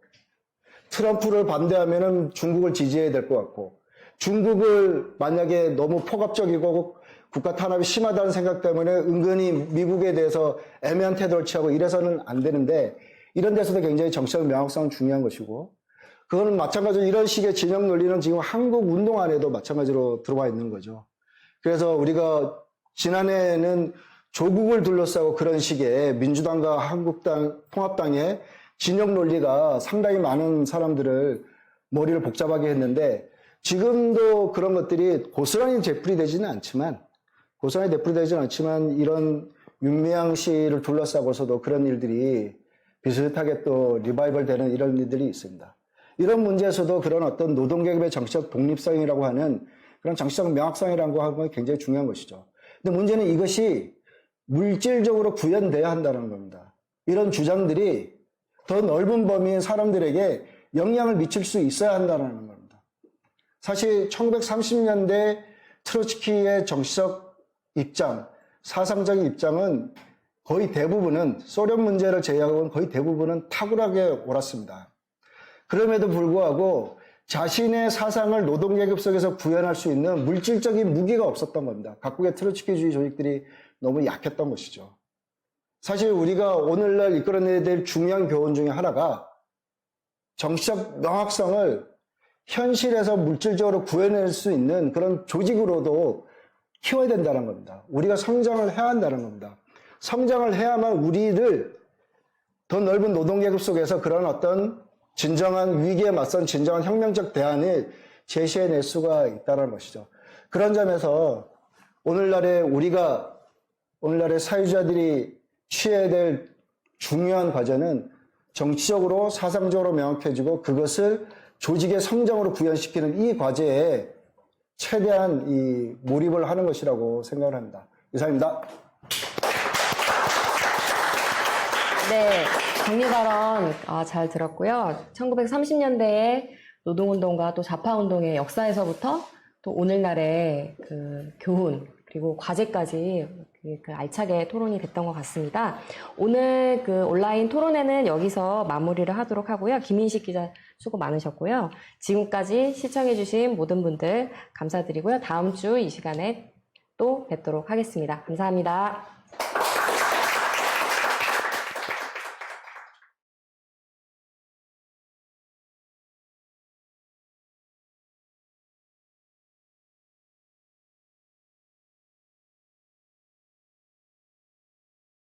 트럼프를 반대하면은 중국을 지지해야 될 것 같고 중국을 만약에 너무 폭압적이고 국가 탄압이 심하다는 생각 때문에 은근히 미국에 대해서 애매한 태도를 취하고 이래서는 안 되는데 이런 데서도 굉장히 정치적 명확성은 중요한 것이고 그거는 마찬가지로 이런 식의 진영 논리는 지금 한국 운동 안에도 마찬가지로 들어와 있는 거죠. 그래서 우리가 지난해에는 조국을 둘러싸고 그런 식의 민주당과 한국당, 통합당의 진영 논리가 상당히 많은 사람들을 머리를 복잡하게 했는데 지금도 그런 것들이 고스란히 되풀이되지는 않지만 이런 윤미향 씨를 둘러싸고서도 그런 일들이 비슷하게 또 리바이벌 되는 이런 일들이 있습니다. 이런 문제에서도 그런 어떤 노동계급의 정치적 독립성이라고 하는 그런 정치적 명확성이라고 하는 건 굉장히 중요한 것이죠. 근데 문제는 이것이 물질적으로 구현돼야 한다는 겁니다. 이런 주장들이 더 넓은 범위의 사람들에게 영향을 미칠 수 있어야 한다는 겁니다. 사실 1930년대 트로츠키의 정치적 입장, 사상적인 입장은 거의 대부분은 소련 문제를 제외하고는 거의 대부분은 탁월하게 옳았습니다. 그럼에도 불구하고 자신의 사상을 노동계급 속에서 구현할 수 있는 물질적인 무기가 없었던 겁니다. 각국의 트로츠키주의 조직들이 너무 약했던 것이죠. 사실 우리가 오늘날 이끌어내야 될 중요한 교훈 중에 하나가 정치적 명확성을 현실에서 물질적으로 구해낼 수 있는 그런 조직으로도 키워야 된다는 겁니다. 우리가 성장을 해야 한다는 겁니다. 성장을 해야만 우리를 더 넓은 노동계급 속에서 그런 어떤 진정한 위기에 맞선 진정한 혁명적 대안을 제시해낼 수가 있다는 것이죠. 그런 점에서 오늘날의 사회주의자들이 취해야 될 중요한 과제는 정치적으로 사상적으로 명확해지고 그것을 조직의 성장으로 구현시키는 이 과제에 최대한 이 몰입을 하는 것이라고 생각을 합니다. 이상입니다. 네, 정리 발언 잘 들었고요. 1930년대에 노동운동과 또 좌파운동의 역사에서부터 또 오늘날의 그 교훈 그리고 과제까지 그 알차게 토론이 됐던 것 같습니다. 오늘 그 온라인 토론회는 여기서 마무리를 하도록 하고요. 김인식 기자 수고 많으셨고요. 지금까지 시청해주신 모든 분들 감사드리고요. 다음 주 이 시간에 또 뵙도록 하겠습니다. 감사합니다.